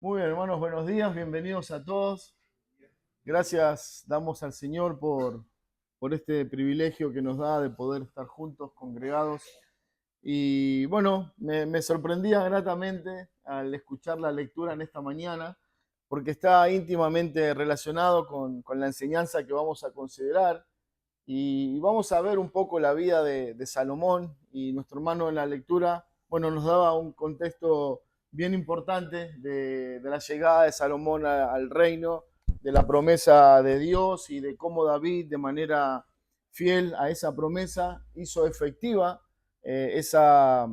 Muy bien, hermanos, buenos días, bienvenidos a todos. Gracias damos al Señor por este privilegio que nos da de poder estar juntos, congregados. Y bueno, me sorprendía gratamente al escuchar la lectura en esta mañana, porque está íntimamente relacionado con la enseñanza que vamos a considerar. Y vamos a ver un poco la vida de Salomón, y nuestro hermano en la lectura, bueno, nos daba un contexto bien importante de la llegada de Salomón al reino, de la promesa de Dios y de cómo David, de manera fiel a esa promesa, hizo efectiva esa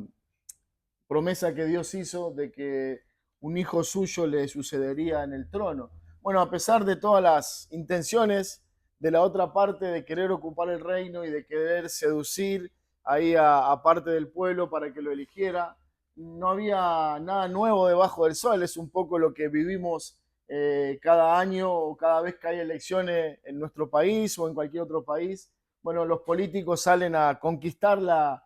promesa que Dios hizo de que un hijo suyo le sucedería en el trono. Bueno, a pesar de todas las intenciones de la otra parte de querer ocupar el reino y de querer seducir ahí a parte del pueblo para que lo eligiera, no había nada nuevo debajo del sol. Es un poco lo que vivimos cada año o cada vez que hay elecciones en nuestro país o en cualquier otro país. Bueno, los políticos salen a conquistar la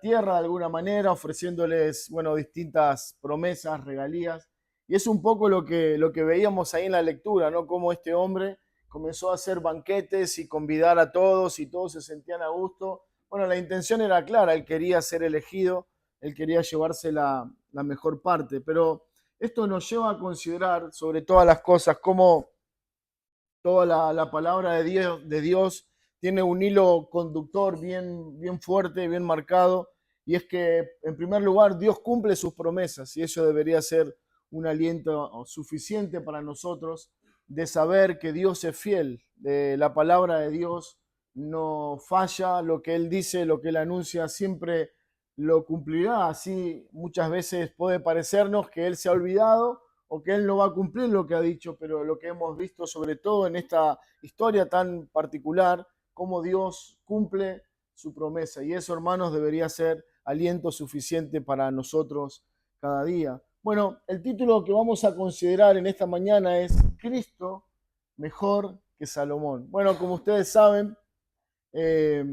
tierra de alguna manera, ofreciéndoles, bueno, distintas promesas, regalías. Y es un poco lo que veíamos ahí en la lectura, ¿no? Cómo este hombre comenzó a hacer banquetes y convidar a todos y todos se sentían a gusto. Bueno, la intención era clara, él quería ser elegido, él quería llevarse la mejor parte, pero esto nos lleva a considerar sobre todas las cosas cómo toda la palabra de Dios tiene un hilo conductor bien fuerte, bien marcado, y es que, en primer lugar, Dios cumple sus promesas, y eso debería ser un aliento suficiente para nosotros de saber que Dios es fiel, de la palabra de Dios no falla, lo que Él dice, lo que Él anuncia, siempre lo cumplirá. Así muchas veces puede parecernos que Él se ha olvidado o que Él no va a cumplir lo que ha dicho, pero lo que hemos visto sobre todo en esta historia tan particular, cómo Dios cumple su promesa. Y eso, hermanos, debería ser aliento suficiente para nosotros cada día. Bueno, el título que vamos a considerar en esta mañana es Cristo mejor que Salomón. Bueno, como ustedes saben, eh,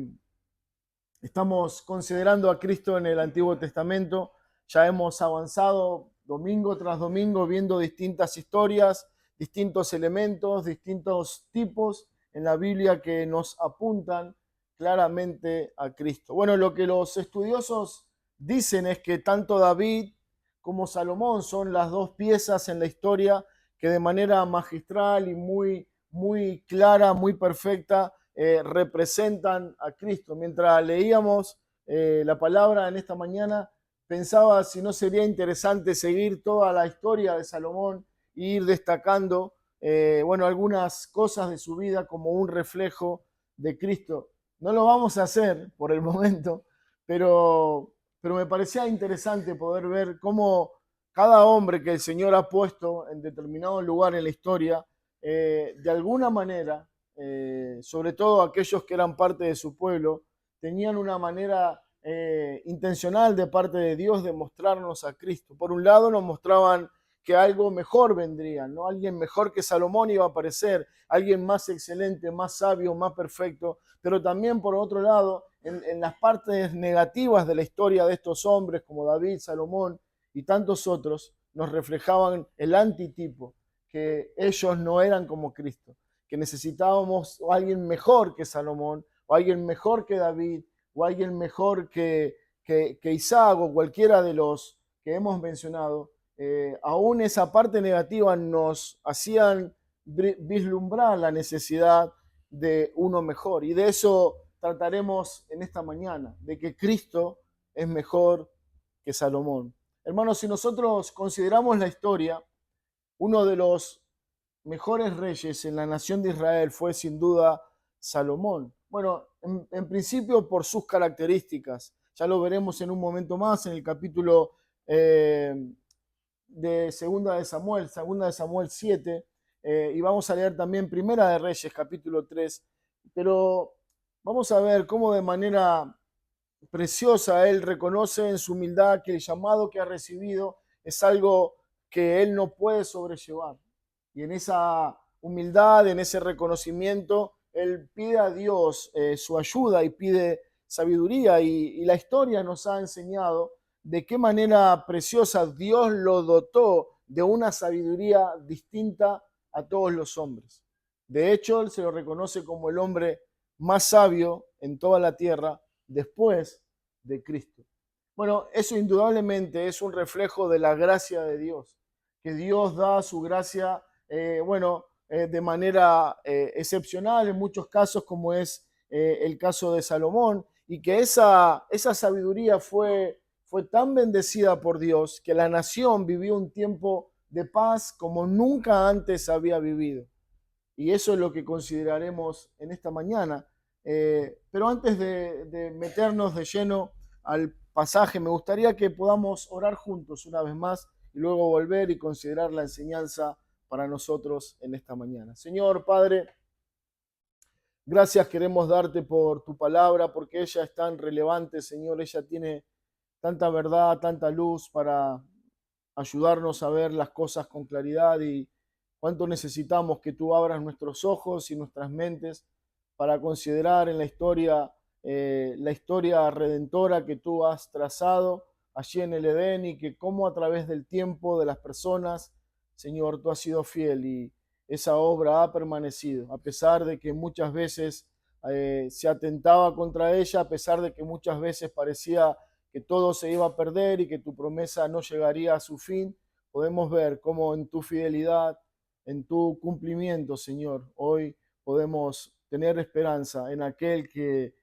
estamos considerando a Cristo en el Antiguo Testamento. Ya hemos avanzado domingo tras domingo viendo distintas historias, distintos elementos, distintos tipos en la Biblia que nos apuntan claramente a Cristo. Bueno, lo que los estudiosos dicen es que tanto David como Salomón son las dos piezas en la historia que de manera magistral y muy clara, muy perfecta, representan a Cristo. Mientras leíamos la palabra en esta mañana, pensaba si no sería interesante seguir toda la historia de Salomón e ir destacando bueno, algunas cosas de su vida como un reflejo de Cristo. No lo vamos a hacer por el momento, pero me parecía interesante poder ver cómo cada hombre que el Señor ha puesto en determinado lugar en la historia, de alguna manera, sobre todo aquellos que eran parte de su pueblo, tenían una manera intencional de parte de Dios de mostrarnos a Cristo. Por un lado nos mostraban que algo mejor vendría, ¿no? Alguien mejor que Salomón iba a aparecer, alguien más excelente, más sabio, más perfecto, pero también por otro lado, en las partes negativas de la historia de estos hombres como David, Salomón y tantos otros, nos reflejaban el antitipo, que ellos no eran como Cristo, que necesitábamos a alguien mejor que Salomón, o alguien mejor que David, o alguien mejor que Isaac, o cualquiera de los que hemos mencionado. Aún esa parte negativa nos hacían vislumbrar la necesidad de uno mejor. Y de eso trataremos en esta mañana, de que Cristo es mejor que Salomón. Hermanos, si nosotros consideramos la historia, uno de los mejores reyes en la nación de Israel fue sin duda Salomón. Bueno, en principio por sus características. Ya lo veremos en un momento más en el capítulo de Segunda de Samuel 7, y vamos a leer también Primera de Reyes, capítulo 3, pero vamos a ver cómo de manera preciosa él reconoce en su humildad que el llamado que ha recibido es algo que él no puede sobrellevar. Y en esa humildad, en ese reconocimiento, él pide a Dios su ayuda y pide sabiduría. Y la historia nos ha enseñado de qué manera preciosa Dios lo dotó de una sabiduría distinta a todos los hombres. De hecho, él se lo reconoce como el hombre más sabio en toda la tierra después de Cristo. Bueno, eso indudablemente es un reflejo de la gracia de Dios, que Dios da su gracia, de manera excepcional en muchos casos, como es el caso de Salomón, y que esa sabiduría fue tan bendecida por Dios que la nación vivió un tiempo de paz como nunca antes había vivido. Y eso es lo que consideraremos en esta mañana. Pero antes de meternos de lleno al pasaje, me gustaría que podamos orar juntos una vez más y luego volver y considerar la enseñanza para nosotros en esta mañana. Señor Padre, gracias queremos darte por tu palabra, porque ella es tan relevante, Señor. Ella tiene tanta verdad, tanta luz para ayudarnos a ver las cosas con claridad, y cuánto necesitamos que tú abras nuestros ojos y nuestras mentes para considerar en la historia redentora que tú has trazado allí en el Edén, y que cómo a través del tiempo, de las personas, Señor, tú has sido fiel y esa obra ha permanecido, a pesar de que muchas veces se atentaba contra ella, a pesar de que muchas veces parecía que todo se iba a perder y que tu promesa no llegaría a su fin. Podemos ver cómo en tu fidelidad, en tu cumplimiento, Señor, hoy podemos tener esperanza en aquel que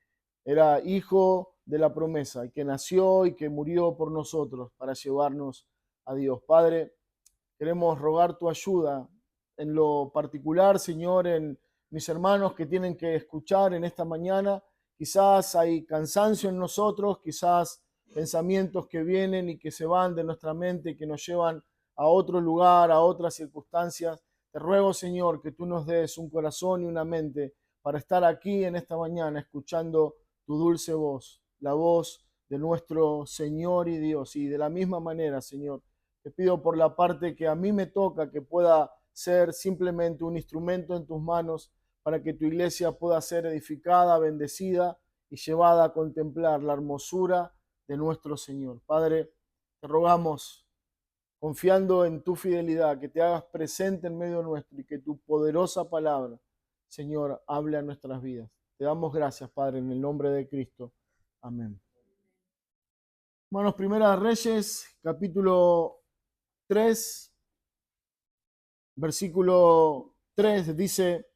era hijo de la promesa y que nació y que murió por nosotros para llevarnos a Dios. Padre, queremos rogar tu ayuda en lo particular, Señor, en mis hermanos que tienen que escuchar en esta mañana. Quizás hay cansancio en nosotros, quizás pensamientos que vienen y que se van de nuestra mente, que nos llevan a otro lugar, a otras circunstancias. Te ruego, Señor, que tú nos des un corazón y una mente para estar aquí en esta mañana escuchando tu dulce voz, la voz de nuestro Señor y Dios. Y de la misma manera, Señor, te pido por la parte que a mí me toca, que pueda ser simplemente un instrumento en tus manos para que tu iglesia pueda ser edificada, bendecida y llevada a contemplar la hermosura de nuestro Señor. Padre, te rogamos, confiando en tu fidelidad, que te hagas presente en medio nuestro y que tu poderosa palabra, Señor, hable a nuestras vidas. Te damos gracias, Padre, en el nombre de Cristo. Amén. Hermanos, Primera de Reyes, capítulo 3, versículo 3 dice: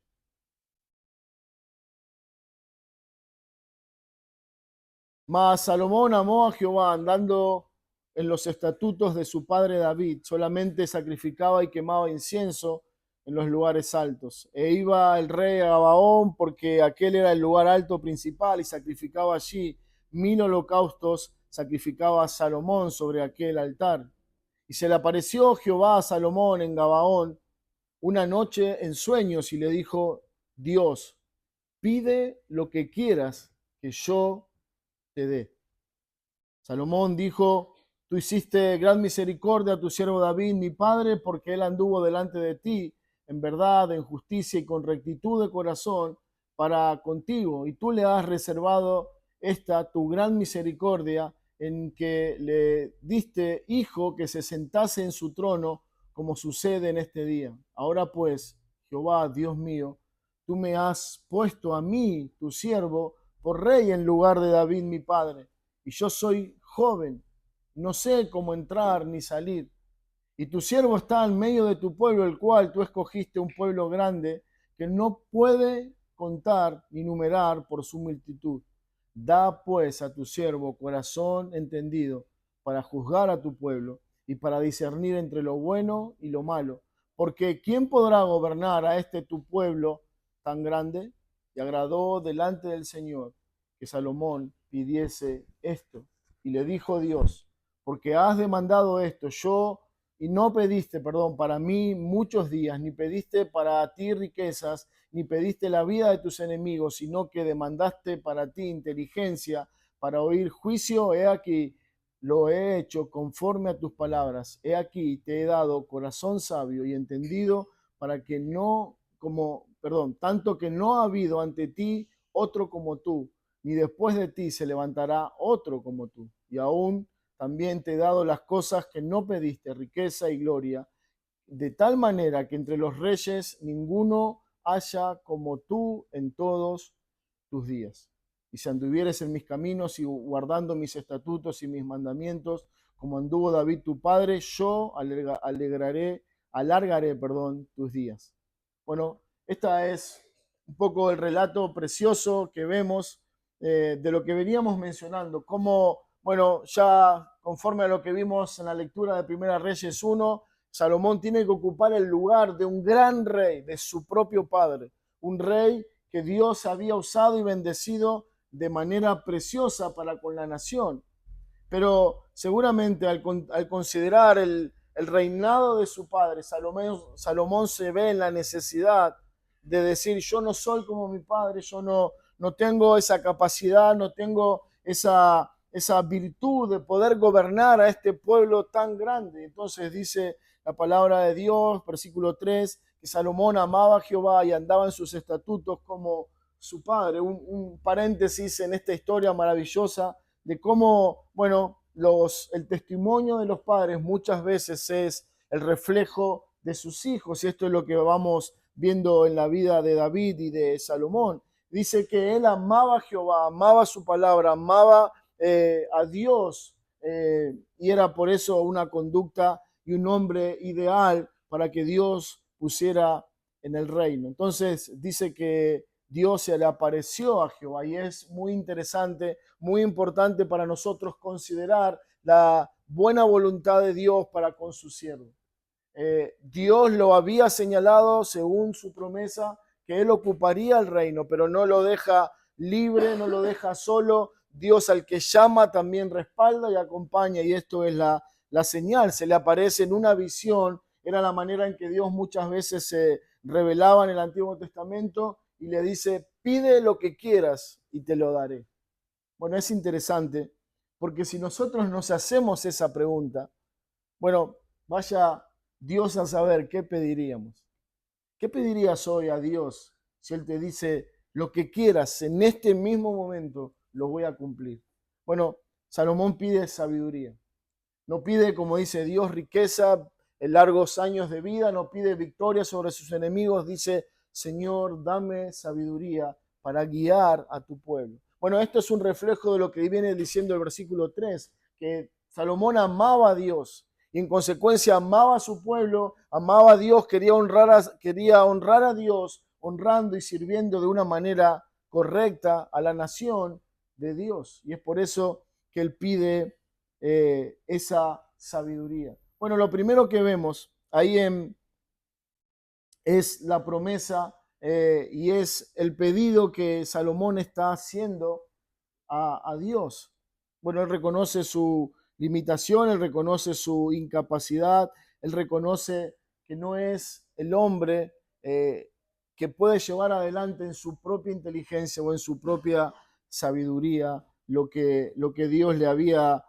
Mas Salomón amó a Jehová, andando en los estatutos de su padre David, solamente sacrificaba y quemaba incienso en los lugares altos. E iba el rey a Gabaón, porque aquel era el lugar alto principal, y sacrificaba allí 1000 holocaustos, sacrificaba a Salomón sobre aquel altar. Y se le apareció Jehová a Salomón en Gabaón una noche en sueños y le dijo: Dios, pide lo que quieras que yo te dé. Salomón dijo: Tú hiciste gran misericordia a tu siervo David, mi padre, porque él anduvo delante de ti en verdad, en justicia y con rectitud de corazón para contigo, y tú le has reservado esta tu gran misericordia, en que le diste hijo que se sentase en su trono, como sucede en este día. Ahora pues, Jehová, Dios mío, tú me has puesto a mí, tu siervo, por rey en lugar de David, mi padre, y yo soy joven, no sé cómo entrar ni salir. Y tu siervo está en medio de tu pueblo, el cual tú escogiste, un pueblo grande que no puede contar ni numerar por su multitud. Da pues a tu siervo corazón entendido para juzgar a tu pueblo y para discernir entre lo bueno y lo malo. Porque ¿quién podrá gobernar a este tu pueblo tan grande? Y agradó delante del Señor que Salomón pidiese esto. Y le dijo Dios: porque has demandado esto, y no pediste, perdón, para mí muchos días, ni pediste para ti riquezas, ni pediste la vida de tus enemigos, sino que demandaste para ti inteligencia para oír juicio. He aquí, lo he hecho conforme a tus palabras. He aquí, te he dado corazón sabio y entendido, para que no, tanto que no ha habido ante ti otro como tú, ni después de ti se levantará otro como tú. Y aún también te he dado las cosas que no pediste, riqueza y gloria, de tal manera que entre los reyes ninguno haya como tú en todos tus días. Y si anduvieres en mis caminos y guardando mis estatutos y mis mandamientos, como anduvo David tu padre, yo alargaré, tus días. Bueno, esta es un poco el relato precioso que vemos de lo que veníamos mencionando, como, bueno, ya conforme a lo que vimos en la lectura de Primera Reyes 1, Salomón tiene que ocupar el lugar de un gran rey, de su propio padre, un rey que Dios había usado y bendecido de manera preciosa para con la nación. Pero seguramente al considerar el reinado de su padre, Salomón se ve en la necesidad de decir, yo no soy como mi padre, yo no tengo esa capacidad, no tengo esa virtud de poder gobernar a este pueblo tan grande. Entonces dice la palabra de Dios, versículo 3, que Salomón amaba a Jehová y andaba en sus estatutos como su padre. Un paréntesis en esta historia maravillosa de cómo, bueno, el testimonio de los padres muchas veces es el reflejo de sus hijos, y esto es lo que vamos viendo en la vida de David y de Salomón. Dice que él amaba a Jehová, amaba su palabra, amaba a Dios, y era por eso una conducta y un hombre ideal para que Dios pusiera en el reino. Entonces dice que Dios se le apareció a Jehová, y es muy interesante, muy importante para nosotros considerar la buena voluntad de Dios para con su siervo. Dios lo había señalado según su promesa que él ocuparía el reino, pero no lo deja libre, no lo deja solo. Dios al que llama también respalda y acompaña, y esto es la señal. Se le aparece en una visión, era la manera en que Dios muchas veces se revelaba en el Antiguo Testamento y le dice, pide lo que quieras y te lo daré. Bueno, es interesante porque si nosotros nos hacemos esa pregunta, bueno, vaya Dios a saber qué pediríamos. ¿Qué pedirías hoy a Dios si Él te dice lo que quieras en este mismo momento lo voy a cumplir? Bueno, Salomón pide sabiduría. No pide, como dice Dios, riqueza, largos años de vida, no pide victoria sobre sus enemigos, dice, Señor, dame sabiduría para guiar a tu pueblo. Bueno, esto es un reflejo de lo que viene diciendo el versículo 3, que Salomón amaba a Dios y en consecuencia amaba a su pueblo, amaba a Dios, quería honrar a Dios, honrando y sirviendo de una manera correcta a la nación de Dios. Y es por eso que él pide esa sabiduría. Bueno, lo primero que vemos ahí es la promesa y es el pedido que Salomón está haciendo a Dios. Bueno, él reconoce su limitación, él reconoce su incapacidad, él reconoce que no es el hombre que puede llevar adelante en su propia inteligencia o en su propia sabiduría lo que Dios le había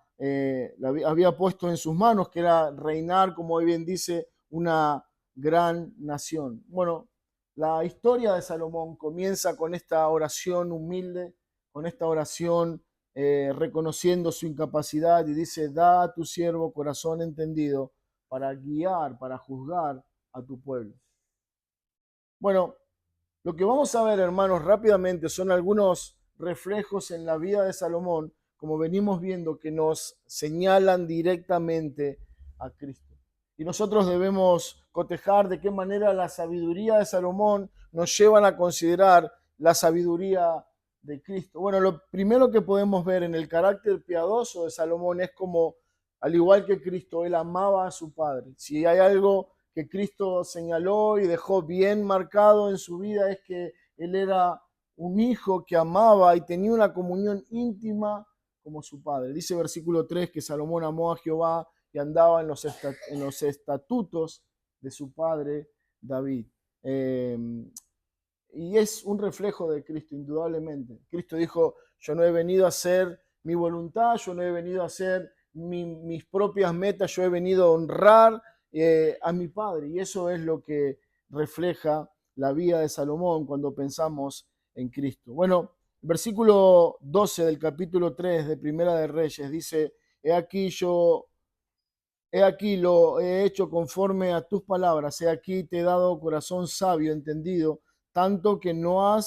puesto en sus manos, que era reinar, como bien dice, una gran nación. Bueno, la historia de Salomón comienza con esta oración humilde, con esta oración reconociendo su incapacidad, y dice, da a tu siervo corazón entendido para guiar, para juzgar a tu pueblo. Bueno, lo que vamos a ver, hermanos, rápidamente son algunos reflejos en la vida de Salomón, como venimos viendo, que nos señalan directamente a Cristo. Y nosotros debemos cotejar de qué manera la sabiduría de Salomón nos llevan a considerar la sabiduría de Cristo. Bueno, lo primero que podemos ver en el carácter piadoso de Salomón es como, al igual que Cristo, él amaba a su Padre. Si hay algo que Cristo señaló y dejó bien marcado en su vida, es que él era un hijo que amaba y tenía una comunión íntima como su padre. Dice versículo 3 que Salomón amó a Jehová y andaba en los estatutos de su padre David. Y es un reflejo de Cristo, indudablemente. Cristo dijo, yo no he venido a hacer mi voluntad, yo no he venido a hacer mis propias metas, yo he venido a honrar a mi Padre. Y eso es lo que refleja la vida de Salomón cuando pensamos en Cristo. Bueno, versículo 12 del capítulo 3 de Primera de Reyes dice, he aquí yo he aquí lo he hecho conforme a tus palabras, he aquí te he dado corazón sabio, entendido, tanto que no ha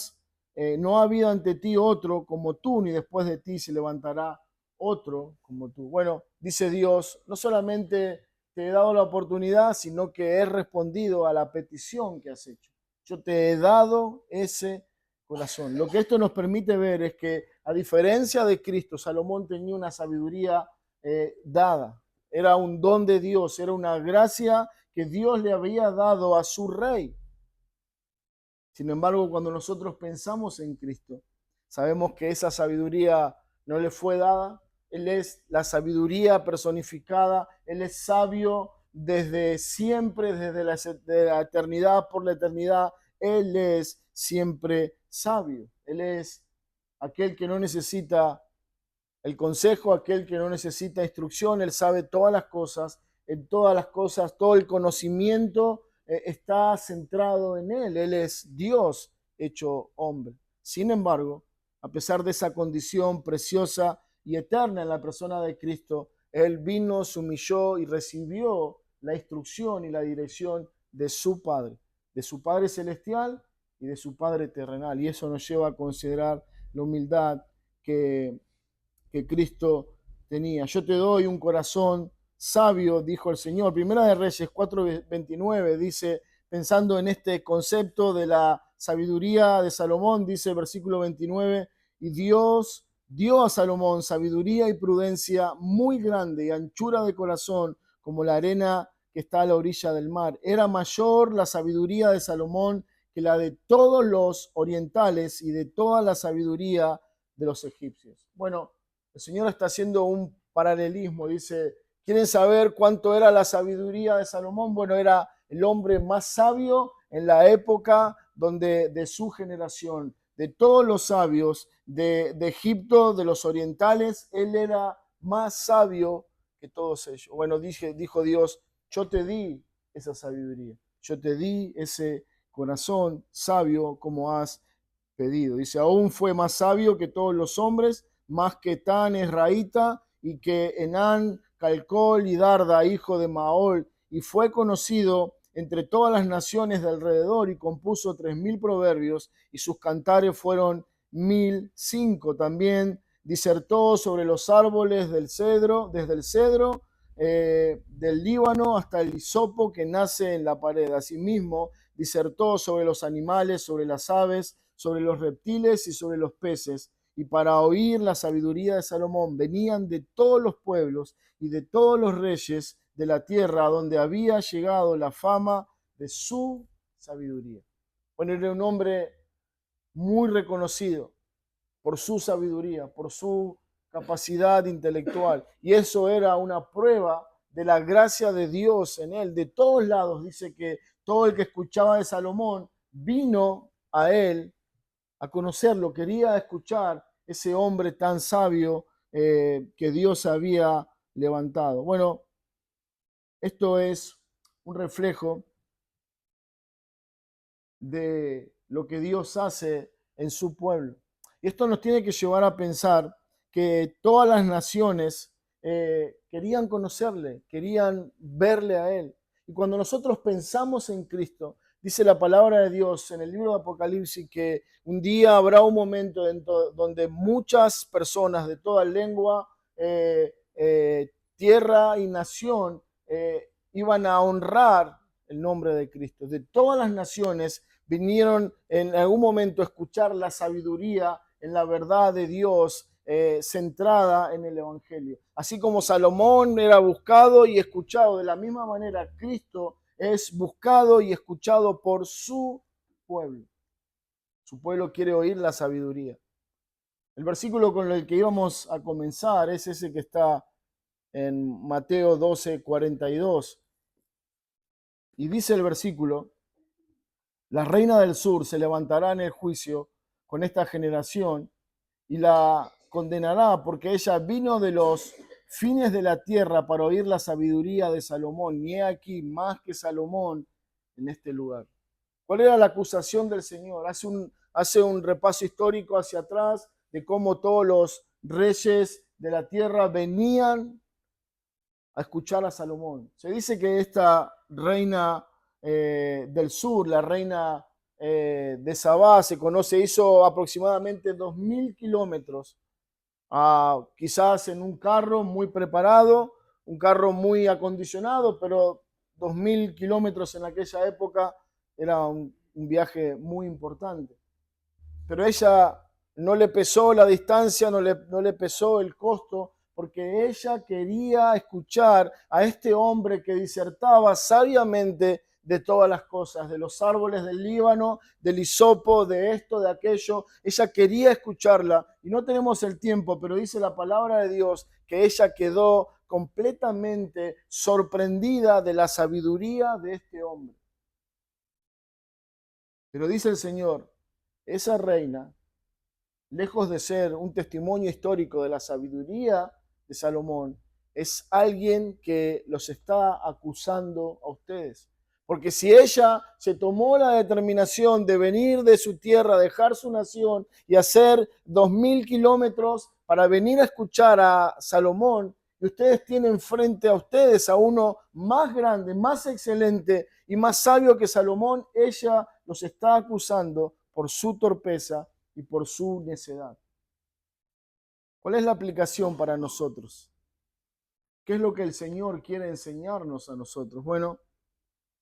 habido ante ti otro como tú, ni después de ti se levantará otro como tú. Bueno, dice Dios, no solamente te he dado la oportunidad, sino que he respondido a la petición que has hecho. Yo te he dado ese corazón. Lo que esto nos permite ver es que, a diferencia de Cristo, Salomón tenía una sabiduría dada. Era un don de Dios, era una gracia que Dios le había dado a su rey. Sin embargo, cuando nosotros pensamos en Cristo, sabemos que esa sabiduría no le fue dada. Él es la sabiduría personificada. Él es sabio desde siempre, de la eternidad por la eternidad. Él es siempre sabio. Él es aquel que no necesita el consejo, aquel que no necesita instrucción. Él sabe todas las cosas, en todas las cosas, todo el conocimiento está centrado en Él. Él es Dios hecho hombre. Sin embargo, a pesar de esa condición preciosa y eterna en la persona de Cristo, Él vino, se humilló y recibió la instrucción y la dirección de su Padre celestial y de su Padre terrenal. Y eso nos lleva a considerar la humildad que Cristo tenía. Yo te doy un corazón sabio, dijo el Señor. Primera de Reyes 4:29 dice, pensando en este concepto de la sabiduría de Salomón, dice el versículo 29, y Dios dio a Salomón sabiduría y prudencia muy grande y anchura de corazón como la arena que está a la orilla del mar. Era mayor la sabiduría de Salomón que la de todos los orientales y de toda la sabiduría de los egipcios. Bueno, el Señor está haciendo un paralelismo. Dice, ¿quieren saber cuánto era la sabiduría de Salomón? Bueno, era el hombre más sabio en la época de su generación. De todos los sabios de Egipto, de los orientales, él era más sabio que todos ellos. Bueno, dijo Dios, yo te di esa sabiduría. Yo te di ese corazón sabio como has pedido. Dice, aún fue más sabio que todos los hombres, más que Tan Esraíta y que Enán, Calcol y Darda, hijo de Maol, y fue conocido entre todas las naciones de alrededor y compuso 3.000 proverbios y sus cantares fueron 1.005. También disertó sobre los árboles del cedro, desde el cedro del Líbano hasta el hisopo que nace en la pared. Asimismo, disertó sobre los animales, sobre las aves, sobre los reptiles y sobre los peces. Y para oír la sabiduría de Salomón venían de todos los pueblos y de todos los reyes de la tierra donde había llegado la fama de su sabiduría. Bueno, era un hombre muy reconocido por su sabiduría, por su capacidad intelectual. Y eso era una prueba de la gracia de Dios en él. De todos lados dice que todo el que escuchaba de Salomón vino a él a conocerlo, quería escuchar ese hombre tan sabio que Dios había levantado. Bueno, esto es un reflejo de lo que Dios hace en su pueblo. Y esto nos tiene que llevar a pensar que todas las naciones querían conocerle, querían verle a Él. Y cuando nosotros pensamos en Cristo, dice la palabra de Dios en el libro de Apocalipsis que un día habrá un momento donde muchas personas de toda lengua, tierra y nación iban a honrar el nombre de Cristo. De todas las naciones vinieron en algún momento a escuchar la sabiduría en la verdad de Dios centrada en el Evangelio. Así como Salomón era buscado y escuchado, de la misma manera Cristo es buscado y escuchado por su pueblo. Su pueblo quiere oír la sabiduría. El versículo con el que íbamos a comenzar es ese que está en Mateo 12:42. Y dice el versículo, la reina del sur se levantará en el juicio con esta generación y la condenará porque ella vino de los fines de la tierra para oír la sabiduría de Salomón. Y he aquí más que Salomón en este lugar. ¿Cuál era la acusación del Señor? Hace un repaso histórico hacia atrás de cómo todos los reyes de la tierra venían a escuchar a Salomón. Se dice que esta reina del sur, la reina de Sabá, hizo aproximadamente 2000 kilómetros, quizás en un carro muy preparado, un carro muy acondicionado, pero 2000 kilómetros en aquella época era un viaje muy importante. Pero ella no le pesó la distancia, no le pesó el costo, porque ella quería escuchar a este hombre que disertaba sabiamente de todas las cosas, de los árboles del Líbano, del hisopo, de esto, de aquello. Ella quería escucharla y no tenemos el tiempo, pero dice la palabra de Dios que ella quedó completamente sorprendida de la sabiduría de este hombre. Pero dice el Señor, esa reina, lejos de ser un testimonio histórico de la sabiduría de Salomón, es alguien que los está acusando a ustedes. Porque si ella se tomó la determinación de venir de su tierra, dejar su nación y hacer 2000 kilómetros para venir a escuchar a Salomón, y ustedes tienen frente a ustedes a uno más grande, más excelente y más sabio que Salomón, ella los está acusando por su torpeza y por su necedad. ¿Cuál es la aplicación para nosotros? ¿Qué es lo que el Señor quiere enseñarnos a nosotros? Bueno,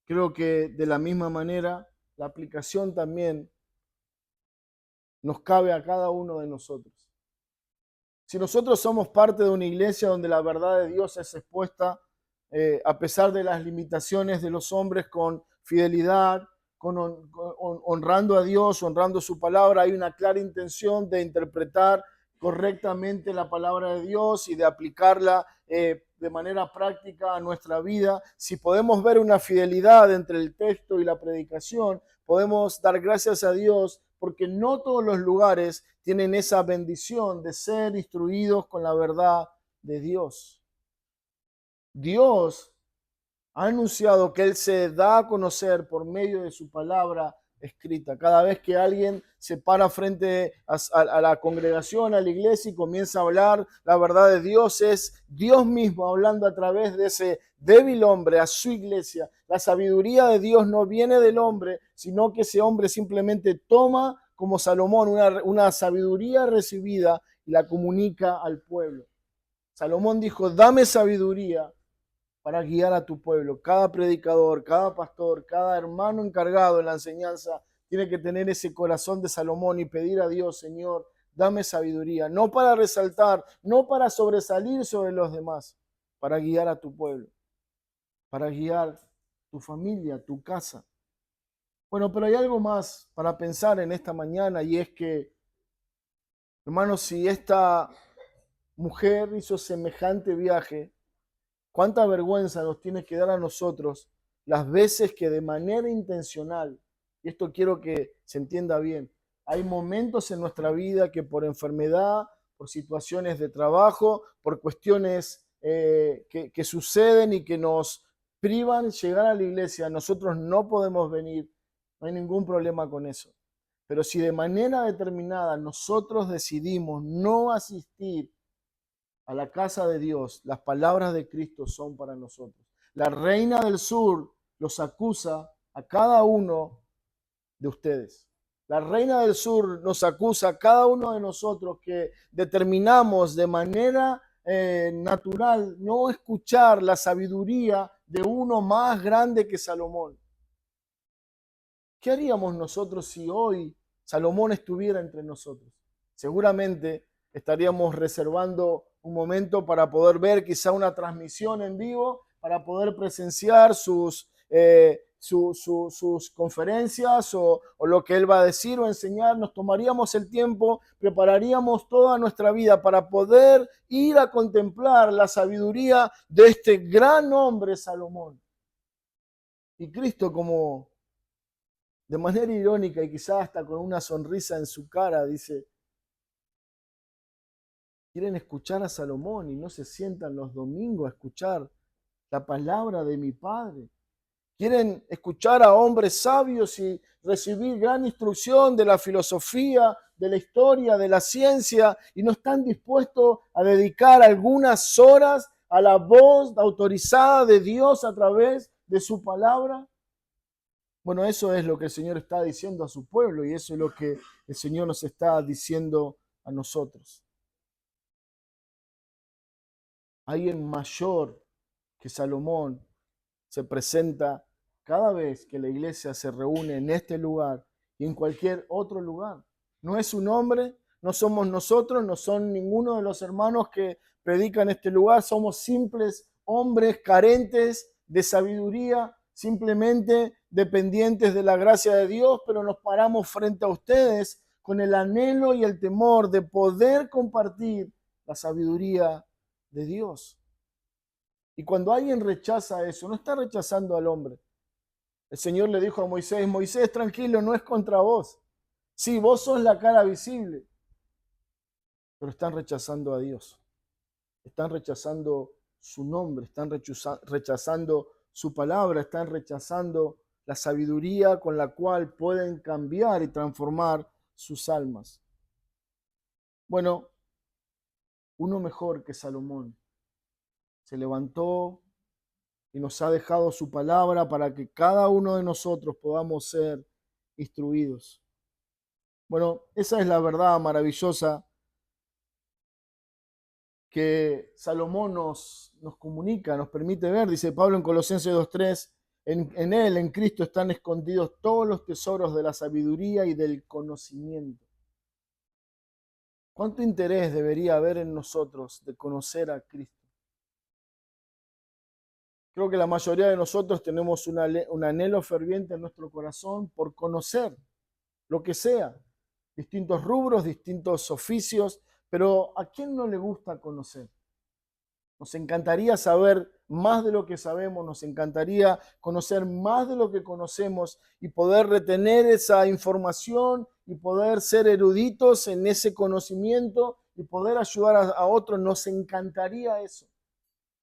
creo que de la misma manera, la aplicación también nos cabe a cada uno de nosotros. Si nosotros somos parte de una iglesia donde la verdad de Dios es expuesta, a pesar de las limitaciones de los hombres, con fidelidad, honrando a Dios, honrando su palabra, hay una clara intención de interpretar correctamente la palabra de Dios y de aplicarla de manera práctica a nuestra vida. Si podemos ver una fidelidad entre el texto y la predicación, podemos dar gracias a Dios porque no todos los lugares tienen esa bendición de ser instruidos con la verdad de Dios. Dios ha anunciado que Él se da a conocer por medio de su palabra escrita. Cada vez que alguien se para frente a la congregación, a la iglesia y comienza a hablar la verdad de Dios, es Dios mismo hablando a través de ese débil hombre a su iglesia. La sabiduría de Dios no viene del hombre, sino que ese hombre simplemente toma, como Salomón, una sabiduría recibida y la comunica al pueblo. Salomón dijo, dame sabiduría para guiar a tu pueblo. Cada predicador, cada pastor, cada hermano encargado en la enseñanza tiene que tener ese corazón de Salomón y pedir a Dios, Señor, dame sabiduría, no para resaltar, no para sobresalir sobre los demás, para guiar a tu pueblo, para guiar tu familia, tu casa. Bueno, pero hay algo más para pensar en esta mañana y es que, hermanos, si esta mujer hizo semejante viaje, cuánta vergüenza nos tiene que dar a nosotros las veces que de manera intencional, y esto quiero que se entienda bien, hay momentos en nuestra vida que por enfermedad, por situaciones de trabajo, por cuestiones que suceden y que nos privan llegar a la iglesia, nosotros no podemos venir, no hay ningún problema con eso. Pero si de manera determinada nosotros decidimos no asistir a la casa de Dios, las palabras de Cristo son para nosotros. La reina del sur los acusa a cada uno de ustedes. La reina del sur nos acusa a cada uno de nosotros que determinamos de manera natural no escuchar la sabiduría de uno más grande que Salomón. ¿Qué haríamos nosotros si hoy Salomón estuviera entre nosotros? Seguramente estaríamos reservando un momento para poder ver quizá una transmisión en vivo, para poder presenciar sus conferencias o lo que él va a decir o enseñar. Nos tomaríamos el tiempo, prepararíamos toda nuestra vida para poder ir a contemplar la sabiduría de este gran hombre Salomón. Y Cristo, como de manera irónica y quizás hasta con una sonrisa en su cara, dice, quieren escuchar a Salomón y no se sientan los domingos a escuchar la palabra de mi Padre. Quieren escuchar a hombres sabios y recibir gran instrucción de la filosofía, de la historia, de la ciencia, y no están dispuestos a dedicar algunas horas a la voz autorizada de Dios a través de su palabra. Bueno, eso es lo que el Señor está diciendo a su pueblo y eso es lo que el Señor nos está diciendo a nosotros. Alguien mayor que Salomón se presenta cada vez que la iglesia se reúne en este lugar y en cualquier otro lugar. No es un hombre, no somos nosotros, no son ninguno de los hermanos que predican este lugar, somos simples hombres carentes de sabiduría, simplemente dependientes de la gracia de Dios, pero nos paramos frente a ustedes con el anhelo y el temor de poder compartir la sabiduría de Dios. Y cuando alguien rechaza eso, no está rechazando al hombre. El Señor le dijo a Moisés, Moisés, tranquilo, no es contra vos. Sí, vos sos la cara visible, pero están rechazando a Dios. Están rechazando su nombre, están rechazando su palabra, están rechazando la sabiduría con la cual pueden cambiar y transformar sus almas. Bueno, uno mejor que Salomón se levantó y nos ha dejado su palabra para que cada uno de nosotros podamos ser instruidos. Bueno, esa es la verdad maravillosa que Salomón nos comunica, nos permite ver. Dice Pablo en Colosenses 2:3, en él, en Cristo, están escondidos todos los tesoros de la sabiduría y del conocimiento. ¿Cuánto interés debería haber en nosotros de conocer a Cristo? Creo que la mayoría de nosotros tenemos un anhelo ferviente en nuestro corazón por conocer lo que sea, distintos rubros, distintos oficios, pero ¿a quién no le gusta conocer? Nos encantaría saber más de lo que sabemos, nos encantaría conocer más de lo que conocemos y poder retener esa información y poder ser eruditos en ese conocimiento y poder ayudar a otros. Nos encantaría eso.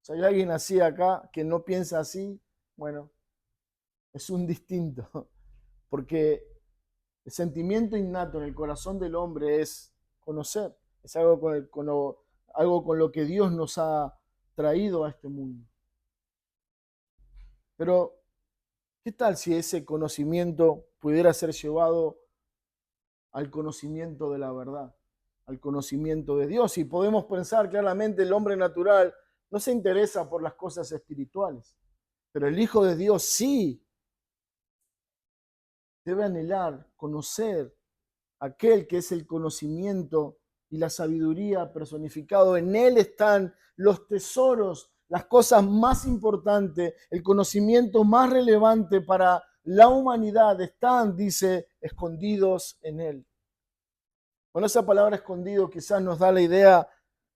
Si hay alguien así acá que no piensa así, bueno, es un distinto, porque el sentimiento innato en el corazón del hombre es conocer, es algo algo con lo que Dios nos ha traído a este mundo. Pero, ¿qué tal si ese conocimiento pudiera ser llevado al conocimiento de la verdad, al conocimiento de Dios? Y podemos pensar claramente, el hombre natural no se interesa por las cosas espirituales, pero el Hijo de Dios sí debe anhelar, conocer aquel que es el conocimiento y la sabiduría personificado. En él están los tesoros, las cosas más importantes, el conocimiento más relevante para la humanidad están, dice, escondidos en él. Bueno, esa palabra escondido quizás nos da la idea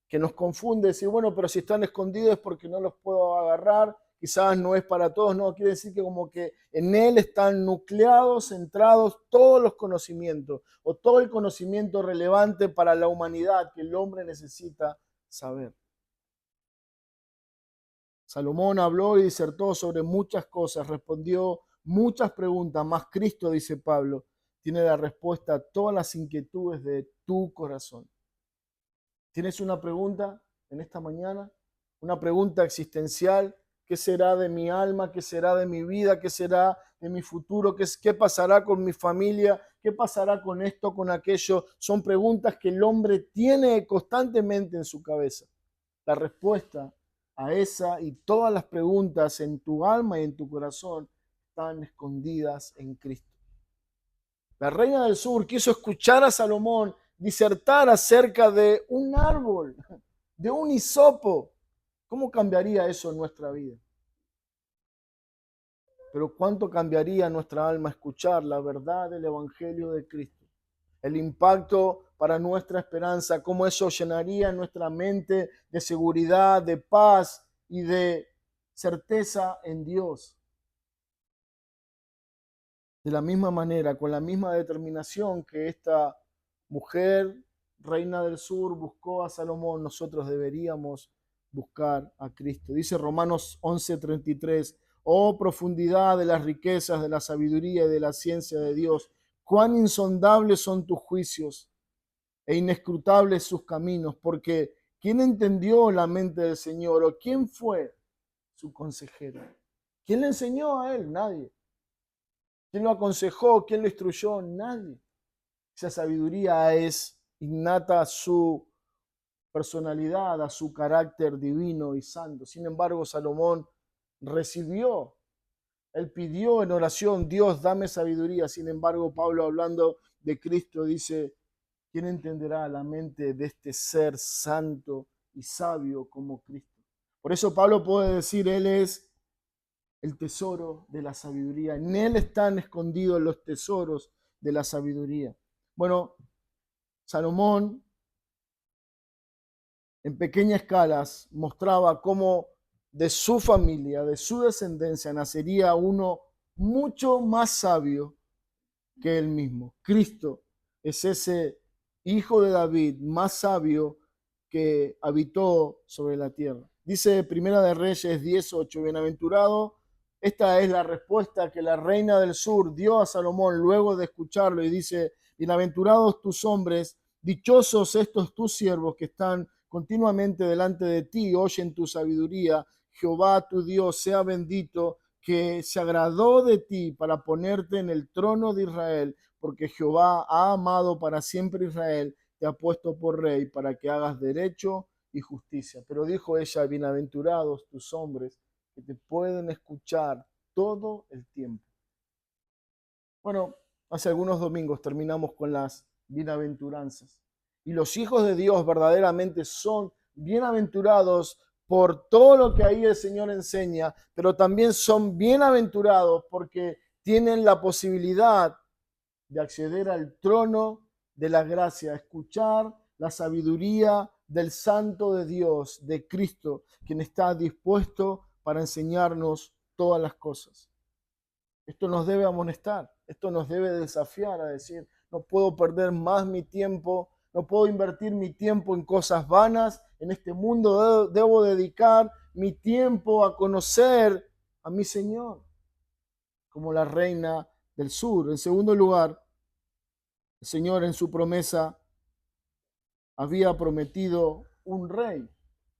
que nos confunde, decir, bueno, pero si están escondidos es porque no los puedo agarrar, quizás no es para todos, no, quiere decir que como que en él están nucleados, centrados todos los conocimientos o todo el conocimiento relevante para la humanidad que el hombre necesita saber. Salomón habló y disertó sobre muchas cosas, respondió muchas preguntas, más Cristo, dice Pablo, tiene la respuesta a todas las inquietudes de tu corazón. ¿Tienes una pregunta en esta mañana? Una pregunta existencial. ¿Qué será de mi alma? ¿Qué será de mi vida? ¿Qué será de mi futuro? ¿Qué pasará con mi familia? ¿Qué pasará con esto, con aquello? Son preguntas que el hombre tiene constantemente en su cabeza. La respuesta a esa y todas las preguntas en tu alma y en tu corazón están escondidas en Cristo. La reina del sur quiso escuchar a Salomón disertar acerca de un árbol, de un hisopo. ¿Cómo cambiaría eso en nuestra vida? Pero ¿cuánto cambiaría nuestra alma escuchar la verdad del Evangelio de Cristo? El impacto para nuestra esperanza, cómo eso llenaría nuestra mente de seguridad, de paz y de certeza en Dios. De la misma manera, con la misma determinación que esta mujer, reina del sur, buscó a Salomón, nosotros deberíamos buscar a Cristo. Dice Romanos 11:33, oh profundidad de las riquezas, de la sabiduría y de la ciencia de Dios, cuán insondables son tus juicios e inescrutables sus caminos, porque ¿Quién entendió la mente del Señor? ¿O quién fue su consejero? ¿Quién le enseñó a él? Nadie. ¿Quién lo aconsejó? ¿Quién lo instruyó? Nadie. Esa sabiduría es innata a su personalidad, a su carácter divino y santo. Sin embargo, Salomón recibió, él pidió en oración, Dios, dame sabiduría. Sin embargo, Pablo, hablando de Cristo, dice, ¿quién entenderá la mente de este ser santo y sabio como Cristo? Por eso Pablo puede decir, Él es el tesoro de la sabiduría. En Él están escondidos los tesoros de la sabiduría. Bueno, Salomón en pequeñas escalas mostraba cómo de su familia, de su descendencia, nacería uno mucho más sabio que él mismo. Cristo es ese hijo de David más sabio que habitó sobre la tierra. Dice Primera de Reyes 18, bienaventurado. Esta es la respuesta que la reina del sur dio a Salomón luego de escucharlo y dice, bienaventurados tus hombres, dichosos estos tus siervos que están continuamente delante de ti, oyen tu sabiduría. Jehová tu Dios sea bendito, que se agradó de ti para ponerte en el trono de Israel, porque Jehová ha amado para siempre Israel, te ha puesto por rey para que hagas derecho y justicia. Pero dijo ella, bienaventurados tus hombres que te pueden escuchar todo el tiempo. Bueno, hace algunos domingos terminamos con las bienaventuranzas. Y los hijos de Dios verdaderamente son bienaventurados por todo lo que ahí el Señor enseña, pero también son bienaventurados porque tienen la posibilidad de acceder al trono de la gracia, escuchar la sabiduría del Santo de Dios, de Cristo, quien está dispuesto para enseñarnos todas las cosas. Esto nos debe amonestar, esto nos debe desafiar a decir, no puedo perder más mi tiempo, no puedo invertir mi tiempo en cosas vanas, en este mundo debo dedicar mi tiempo a conocer a mi Señor, como la reina del sur. En segundo lugar, el Señor en su promesa había prometido un rey,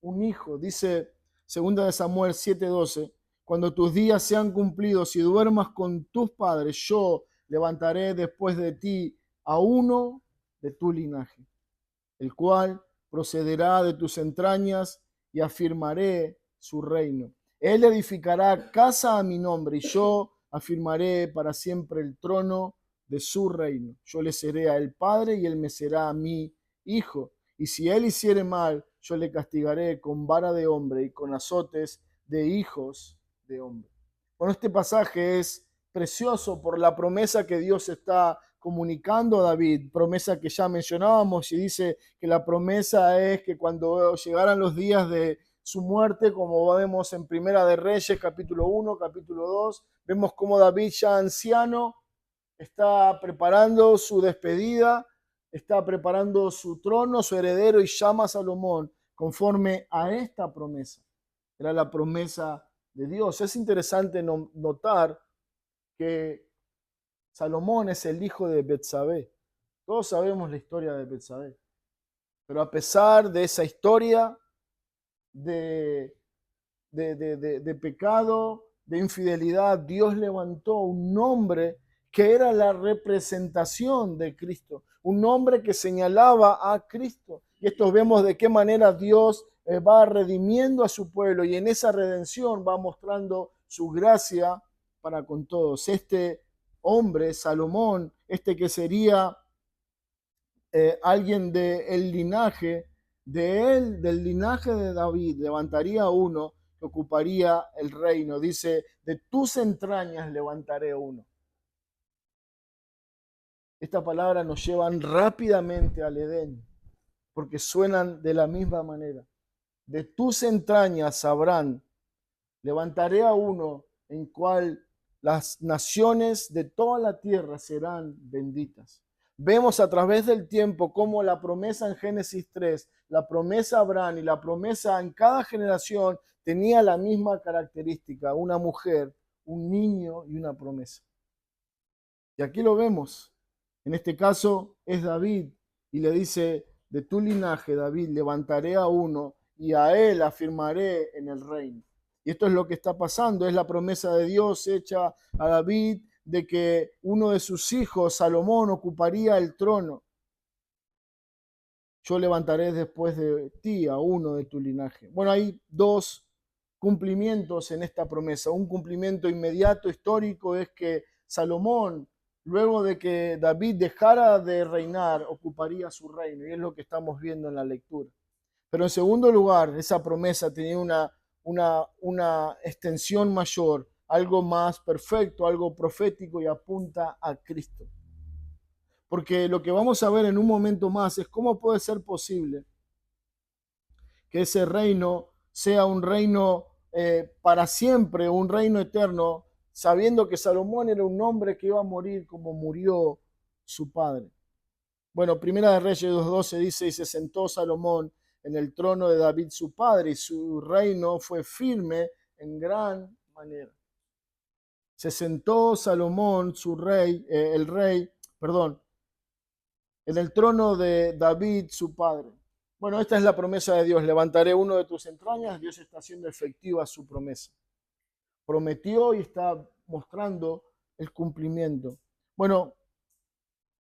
un hijo. Dice 2 Samuel 7:12, cuando tus días sean cumplidos y duermas con tus padres, yo levantaré después de ti a uno de tu linaje, el cual procederá de tus entrañas y afirmaré su reino. Él edificará casa a mi nombre y yo afirmaré para siempre el trono de su reino. Yo le seré a él padre y él me será a mí hijo. Y si él hiciere mal, yo le castigaré con vara de hombre y con azotes de hijos de hombre. Bueno, este pasaje es precioso por la promesa que Dios está comunicando a David, promesa que ya mencionábamos, y dice que la promesa es que cuando llegaran los días de su muerte, como vemos en Primera de Reyes, capítulo 1, capítulo 2, vemos cómo David ya anciano está preparando su despedida, está preparando su trono, su heredero, y llama a Salomón conforme a esta promesa. Era la promesa de Dios. Es interesante notar que Salomón es el hijo de Betsabé. Todos sabemos la historia de Betsabé. Pero a pesar de esa historia de, de pecado, de infidelidad, Dios levantó un hombre que era la representación de Cristo, un hombre que señalaba a Cristo. Y esto vemos de qué manera Dios va redimiendo a su pueblo y en esa redención va mostrando su gracia para con todos. Este hombre, Salomón, este que sería alguien del linaje de él, del linaje de David, levantaría uno que ocuparía el reino. Dice, de tus entrañas levantaré uno. Esta palabra nos llevan rápidamente al Edén, porque suenan de la misma manera. De tus entrañas sabrán, levantaré a uno en cual las naciones de toda la tierra serán benditas. Vemos a través del tiempo cómo la promesa en Génesis 3, la promesa a Abraham y la promesa en cada generación tenía la misma característica, una mujer, un niño y una promesa. Y aquí lo vemos. En este caso es David y le dice, de tu linaje, David, levantaré a uno y a él afirmaré en el reino. Y esto es lo que está pasando, es la promesa de Dios hecha a David de que uno de sus hijos, Salomón, ocuparía el trono. Yo levantaré después de ti a uno de tu linaje. Bueno, hay dos cumplimientos en esta promesa. Un cumplimiento inmediato histórico es que Salomón, luego de que David dejara de reinar, ocuparía su reino. Y es lo que estamos viendo en la lectura. Pero en segundo lugar, esa promesa tenía una extensión mayor, algo más perfecto, algo profético y apunta a Cristo. Porque lo que vamos a ver en un momento más es cómo puede ser posible que ese reino sea un reino para siempre, un reino eterno, sabiendo que Salomón era un hombre que iba a morir como murió su padre. Bueno, Primera de Reyes 2:12 dice, y se sentó Salomón en el trono de David su padre, y su reino fue firme en gran manera. Se sentó Salomón, en el trono de David su padre. Bueno, esta es la promesa de Dios. Levantaré uno de tus entrañas. Dios está haciendo efectiva su promesa. Prometió y está mostrando el cumplimiento. Bueno,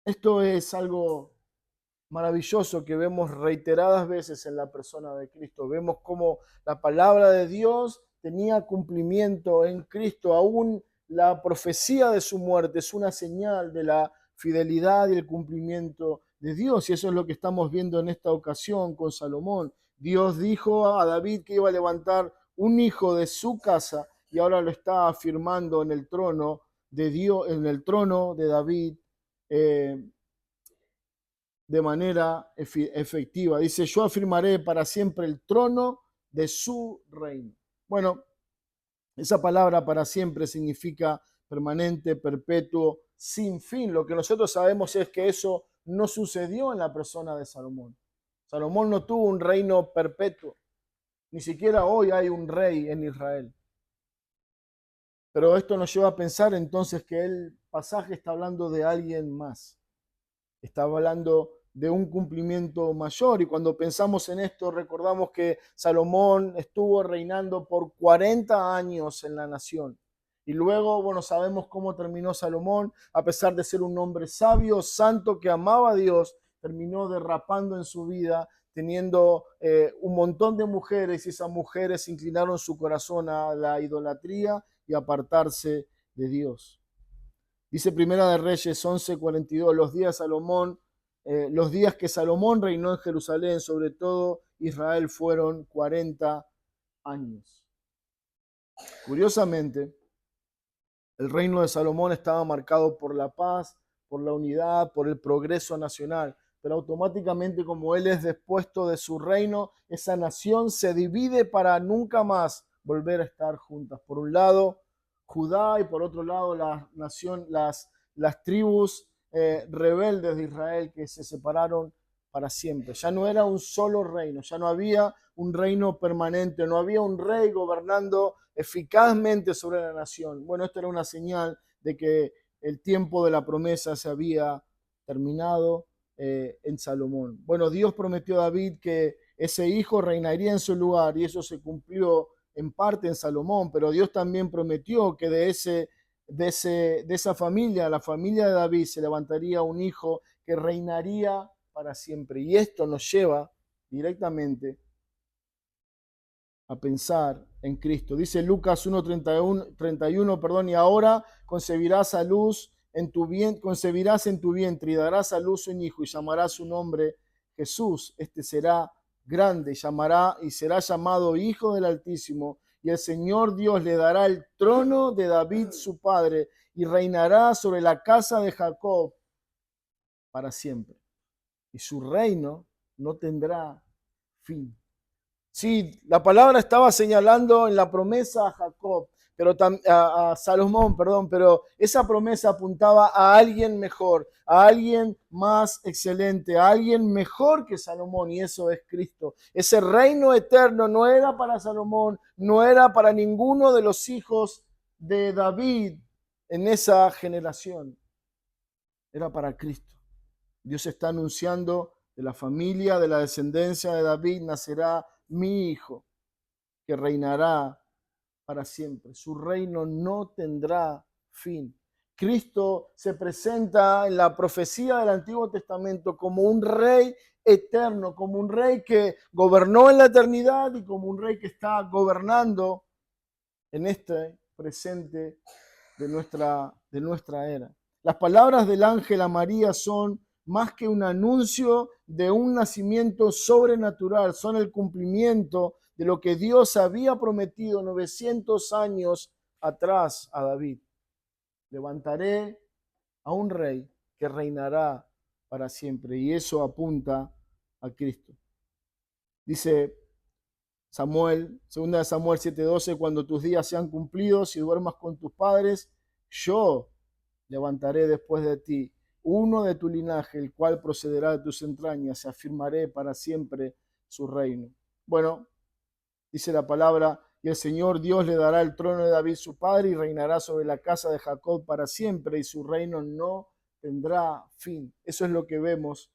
esto es algo maravilloso que vemos reiteradas veces en la persona de Cristo. Vemos cómo la palabra de Dios tenía cumplimiento en Cristo. Aún la profecía de su muerte es una señal de la fidelidad y el cumplimiento de Dios. Y eso es lo que estamos viendo en esta ocasión con Salomón. Dios dijo a David que iba a levantar un hijo de su casa y ahora lo está afirmando en el trono de Dios, en el trono de David. De manera efectiva. Dice, yo afirmaré para siempre el trono de su reino. Bueno, esa palabra para siempre significa permanente, perpetuo, sin fin. Lo que nosotros sabemos es que eso no sucedió en la persona de Salomón. Salomón no tuvo un reino perpetuo. Ni siquiera hoy hay un rey en Israel. Pero esto nos lleva a pensar entonces que el pasaje está hablando de alguien más. Está hablando de un cumplimiento mayor. Y cuando pensamos en esto, recordamos que Salomón estuvo reinando por 40 años en la nación. Y luego, bueno, sabemos cómo terminó Salomón. A pesar de ser un hombre sabio, santo, que amaba a Dios, terminó derrapando en su vida, teniendo un montón de mujeres, y esas mujeres inclinaron su corazón a la idolatría y apartarse de Dios. Dice Primera de Reyes 11:42, los días que Salomón reinó en Jerusalén, sobre todo Israel, fueron 40 años. Curiosamente, el reino de Salomón estaba marcado por la paz, por la unidad, por el progreso nacional, pero automáticamente, como él es despuesto de su reino, esa nación se divide para nunca más volver a estar juntas. Por un lado, Judá, y por otro lado las tribus rebeldes de Israel, que se separaron para siempre. Ya no era un solo reino, ya no había un reino permanente, no había un rey gobernando eficazmente sobre la nación. Bueno, esto era una señal de que el tiempo de la promesa se había terminado en Salomón. Bueno, Dios prometió a David que ese hijo reinaría en su lugar, y eso se cumplió en parte en Salomón, pero Dios también prometió que de esa familia, la familia de David, se levantaría un hijo que reinaría para siempre. Y esto nos lleva directamente a pensar en Cristo. Dice Lucas 1:31, perdón, y ahora concebirás concebirás en tu vientre y darás a luz un hijo y llamarás su nombre Jesús. Este será grande, y será llamado Hijo del Altísimo, y el Señor Dios le dará el trono de David su padre y reinará sobre la casa de Jacob para siempre. Y su reino no tendrá fin. Sí, la palabra estaba señalando en la promesa a Jacob, pero a Salomón, perdón, pero esa promesa apuntaba a alguien mejor, a alguien más excelente, a alguien mejor que Salomón, y eso es Cristo. Ese reino eterno no era para Salomón, no era para ninguno de los hijos de David en esa generación, era para Cristo. Dios está anunciando De la familia, de la descendencia de David, nacerá mi hijo, que reinará para siempre. Su reino no tendrá fin. Cristo se presenta en la profecía del Antiguo Testamento como un rey eterno, como un rey que gobernó en la eternidad y como un rey que está gobernando en este presente de nuestra era. Las palabras del ángel a María son más que un anuncio de un nacimiento sobrenatural, son el cumplimiento de lo que Dios había prometido 900 años atrás a David. Levantaré a un rey que reinará para siempre, y eso apunta a Cristo. Dice Samuel, 2 Samuel 7:12, cuando tus días sean cumplidos y duermas con tus padres, yo levantaré después de ti uno de tu linaje, el cual procederá de tus entrañas, y afirmaré para siempre su reino. Bueno, dice la palabra, y el Señor Dios le dará el trono de David su padre, y reinará sobre la casa de Jacob para siempre, y su reino no tendrá fin. Eso es lo que vemos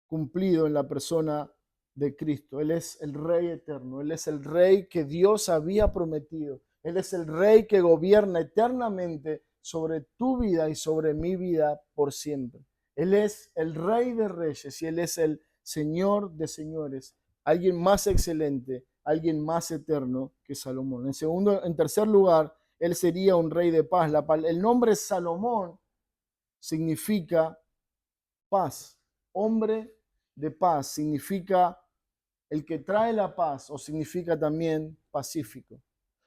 cumplido en la persona de Cristo. Él es el Rey eterno, Él es el Rey que Dios había prometido, Él es el Rey que gobierna eternamente sobre tu vida y sobre mi vida por siempre. Él es el Rey de Reyes y Él es el Señor de Señores, alguien más excelente, alguien más eterno que Salomón. En tercer lugar, Él sería un Rey de paz. El nombre Salomón significa paz, hombre de paz, significa el que trae la paz o significa también pacífico.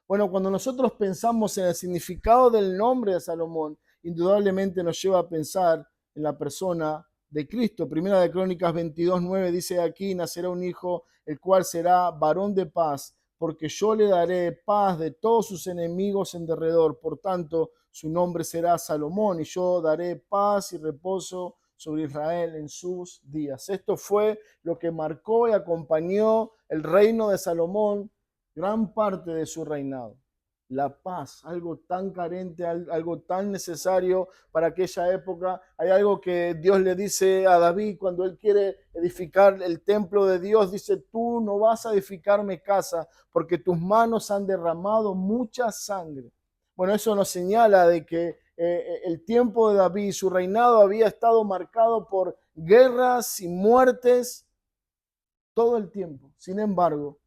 Bueno, cuando nosotros pensamos en el significado del nombre de Salomón, indudablemente nos lleva a pensar en la persona de Cristo. Primera de Crónicas 22:9 dice aquí, nacerá un hijo, el cual será varón de paz, porque yo le daré paz de todos sus enemigos en derredor. Por tanto, su nombre será Salomón, y yo daré paz y reposo sobre Israel en sus días. Esto fue lo que marcó y acompañó el reino de Salomón gran parte de su reinado. La paz, algo tan carente, algo tan necesario para aquella época. Hay algo que Dios le dice a David cuando él quiere edificar el templo de Dios. Dice, tú no vas a edificarme casa porque tus manos han derramado mucha sangre. Bueno, eso nos señala de que el tiempo de David, su reinado había estado marcado por guerras y muertes todo el tiempo. Sin embargo,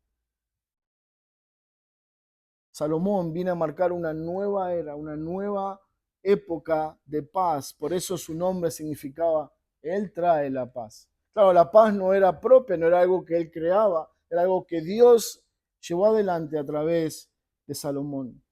Salomón viene a marcar una nueva era, una nueva época de paz. Por eso su nombre significaba, Él trae la paz. Claro, la paz no era propia, no era algo que Él creaba, era algo que Dios llevó adelante a través de Salomón.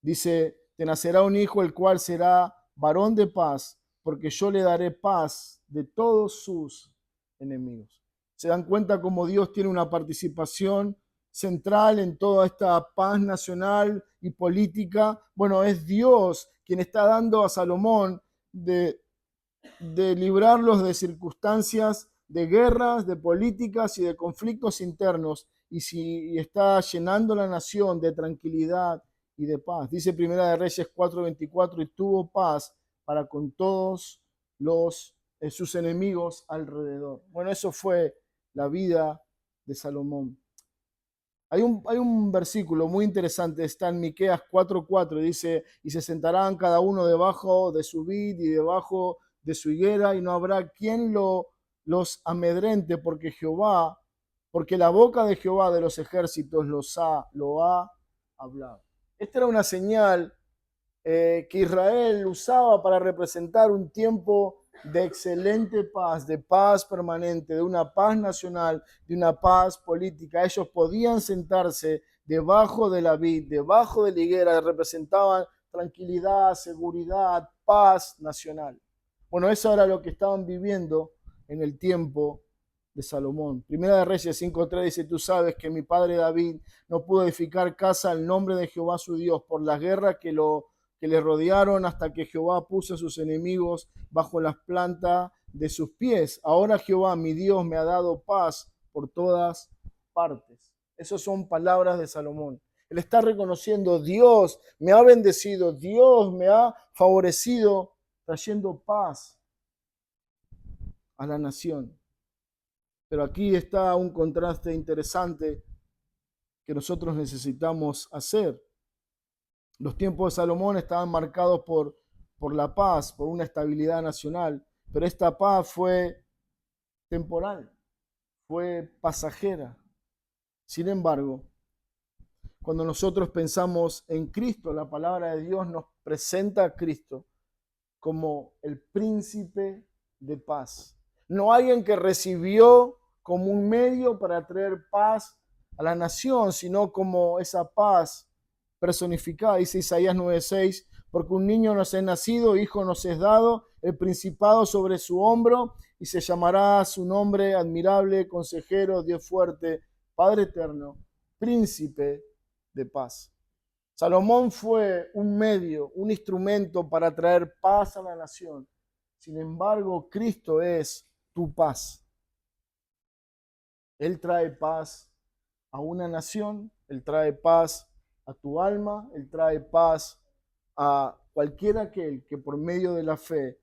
Dice, te nacerá un hijo, el cual será varón de paz, porque yo le daré paz de todos sus enemigos. ¿Se dan cuenta cómo Dios tiene una participación central en toda esta paz nacional y política? Bueno, es Dios quien está dando a Salomón de librarlos de circunstancias de guerras, de políticas y de conflictos internos, y está llenando la nación de tranquilidad y de paz. Dice Primera de Reyes 4:24, y tuvo paz para con todos sus enemigos alrededor. Bueno, eso fue la vida de Salomón. Hay un versículo muy interesante, está en Miqueas 4:4, dice, y se sentarán cada uno debajo de su vid y debajo de su higuera, y no habrá quien los amedrente, porque la boca de Jehová de los ejércitos lo ha hablado. Esta era una señal que Israel usaba para representar un tiempo de excelente paz, de paz permanente, de una paz nacional, de una paz política. Ellos podían sentarse debajo de la vid, debajo de la higuera, representaban tranquilidad, seguridad, paz nacional. Bueno, eso era lo que estaban viviendo en el tiempo de Salomón. Primera de Reyes 5:3 dice, tú sabes que mi padre David no pudo edificar casa al nombre de Jehová su Dios por las guerras que le rodearon hasta que Jehová puso a sus enemigos bajo las plantas de sus pies. Ahora Jehová, mi Dios, me ha dado paz por todas partes. Esas son palabras de Salomón. Él está reconociendo, Dios me ha bendecido, Dios me ha favorecido, trayendo paz a la nación. Pero aquí está un contraste interesante que nosotros necesitamos hacer. Los tiempos de Salomón estaban marcados por la paz, por una estabilidad nacional, pero esta paz fue temporal, fue pasajera. Sin embargo, cuando nosotros pensamos en Cristo, la palabra de Dios nos presenta a Cristo como el príncipe de paz. No alguien que recibió como un medio para traer paz a la nación, sino como esa paz personificada. Dice Isaías 9:6, porque un niño nos es nacido, hijo nos es dado, el principado sobre su hombro, y se llamará su nombre admirable, consejero, Dios fuerte, Padre eterno, príncipe de paz. Salomón fue un medio, un instrumento para traer paz a la nación. Sin embargo, Cristo es tu paz. Él trae paz a una nación, Él trae paz a tu alma, Él trae paz a cualquiera aquel que por medio de la fe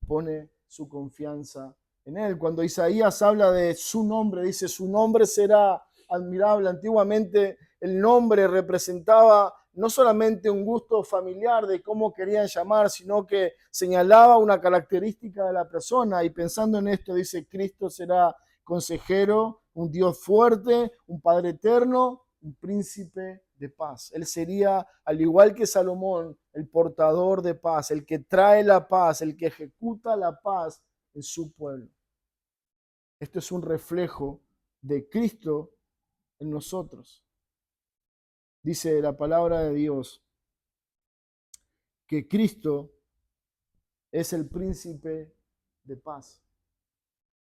pone su confianza en Él. Cuando Isaías habla de su nombre, dice, su nombre será admirable. Antiguamente el nombre representaba no solamente un gusto familiar de cómo querían llamar, sino que señalaba una característica de la persona. Y pensando en esto, dice, Cristo será consejero, un Dios fuerte, un Padre eterno, un príncipe de paz. Él sería, al igual que Salomón, el portador de paz, el que trae la paz, el que ejecuta la paz en su pueblo. Esto es un reflejo de Cristo en nosotros. Dice la palabra de Dios que Cristo es el príncipe de paz.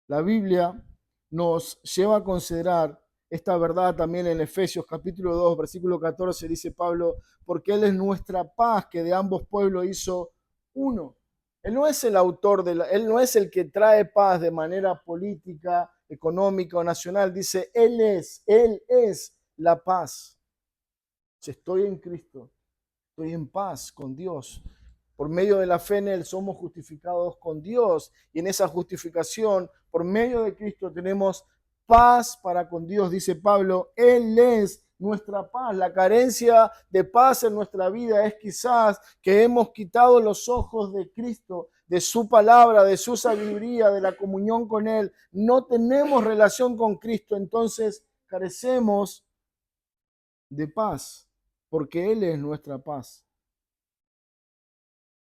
La Biblia nos lleva a considerar esta verdad también en Efesios capítulo 2, versículo 14, dice Pablo, porque Él es nuestra paz que de ambos pueblos hizo uno. Él no es el autor, Él no es el que trae paz de manera política, económica o nacional. Dice, Él es la paz. Si estoy en Cristo, estoy en paz con Dios. Por medio de la fe en Él somos justificados con Dios. Y en esa justificación, por medio de Cristo, tenemos paz para con Dios. Dice Pablo, Él es nuestra paz. La carencia de paz en nuestra vida es quizás que hemos quitado los ojos de Cristo, de su palabra, de su sabiduría, de la comunión con Él. No tenemos relación con Cristo, entonces carecemos de paz, porque Él es nuestra paz.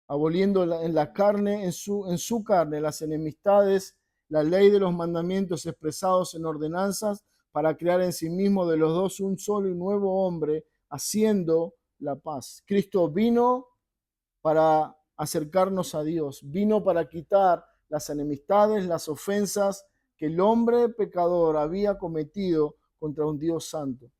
Aboliendo en la carne, en su carne, las enemistades, la ley de los mandamientos expresados en ordenanzas, para crear en sí mismo de los dos un solo y nuevo hombre, haciendo la paz. Cristo vino para acercarnos a Dios, vino para quitar las enemistades, las ofensas que el hombre pecador había cometido contra un Dios santo.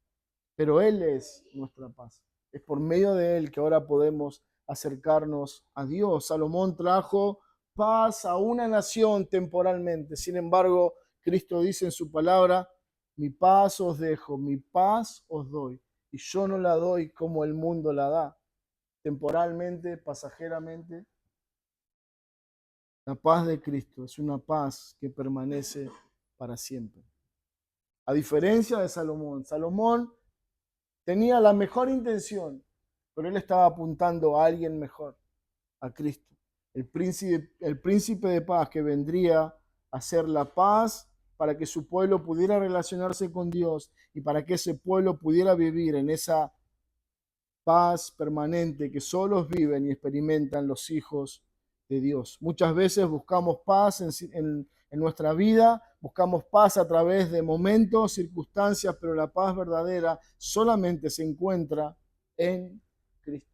Pero Él es nuestra paz. Es por medio de Él que ahora podemos acercarnos a Dios. Salomón trajo paz a una nación temporalmente. Sin embargo, Cristo dice en su palabra, mi paz os dejo, mi paz os doy. Y yo no la doy como el mundo la da, temporalmente, pasajeramente. La paz de Cristo es una paz que permanece para siempre. A diferencia de Salomón, Salomón tenía la mejor intención, pero él estaba apuntando a alguien mejor, a Cristo, el príncipe de paz que vendría a hacer la paz para que su pueblo pudiera relacionarse con Dios y para que ese pueblo pudiera vivir en esa paz permanente que solos viven y experimentan los hijos de Dios. Muchas veces buscamos paz en nuestra vida, buscamos paz a través de momentos, circunstancias, pero la paz verdadera solamente se encuentra en Cristo.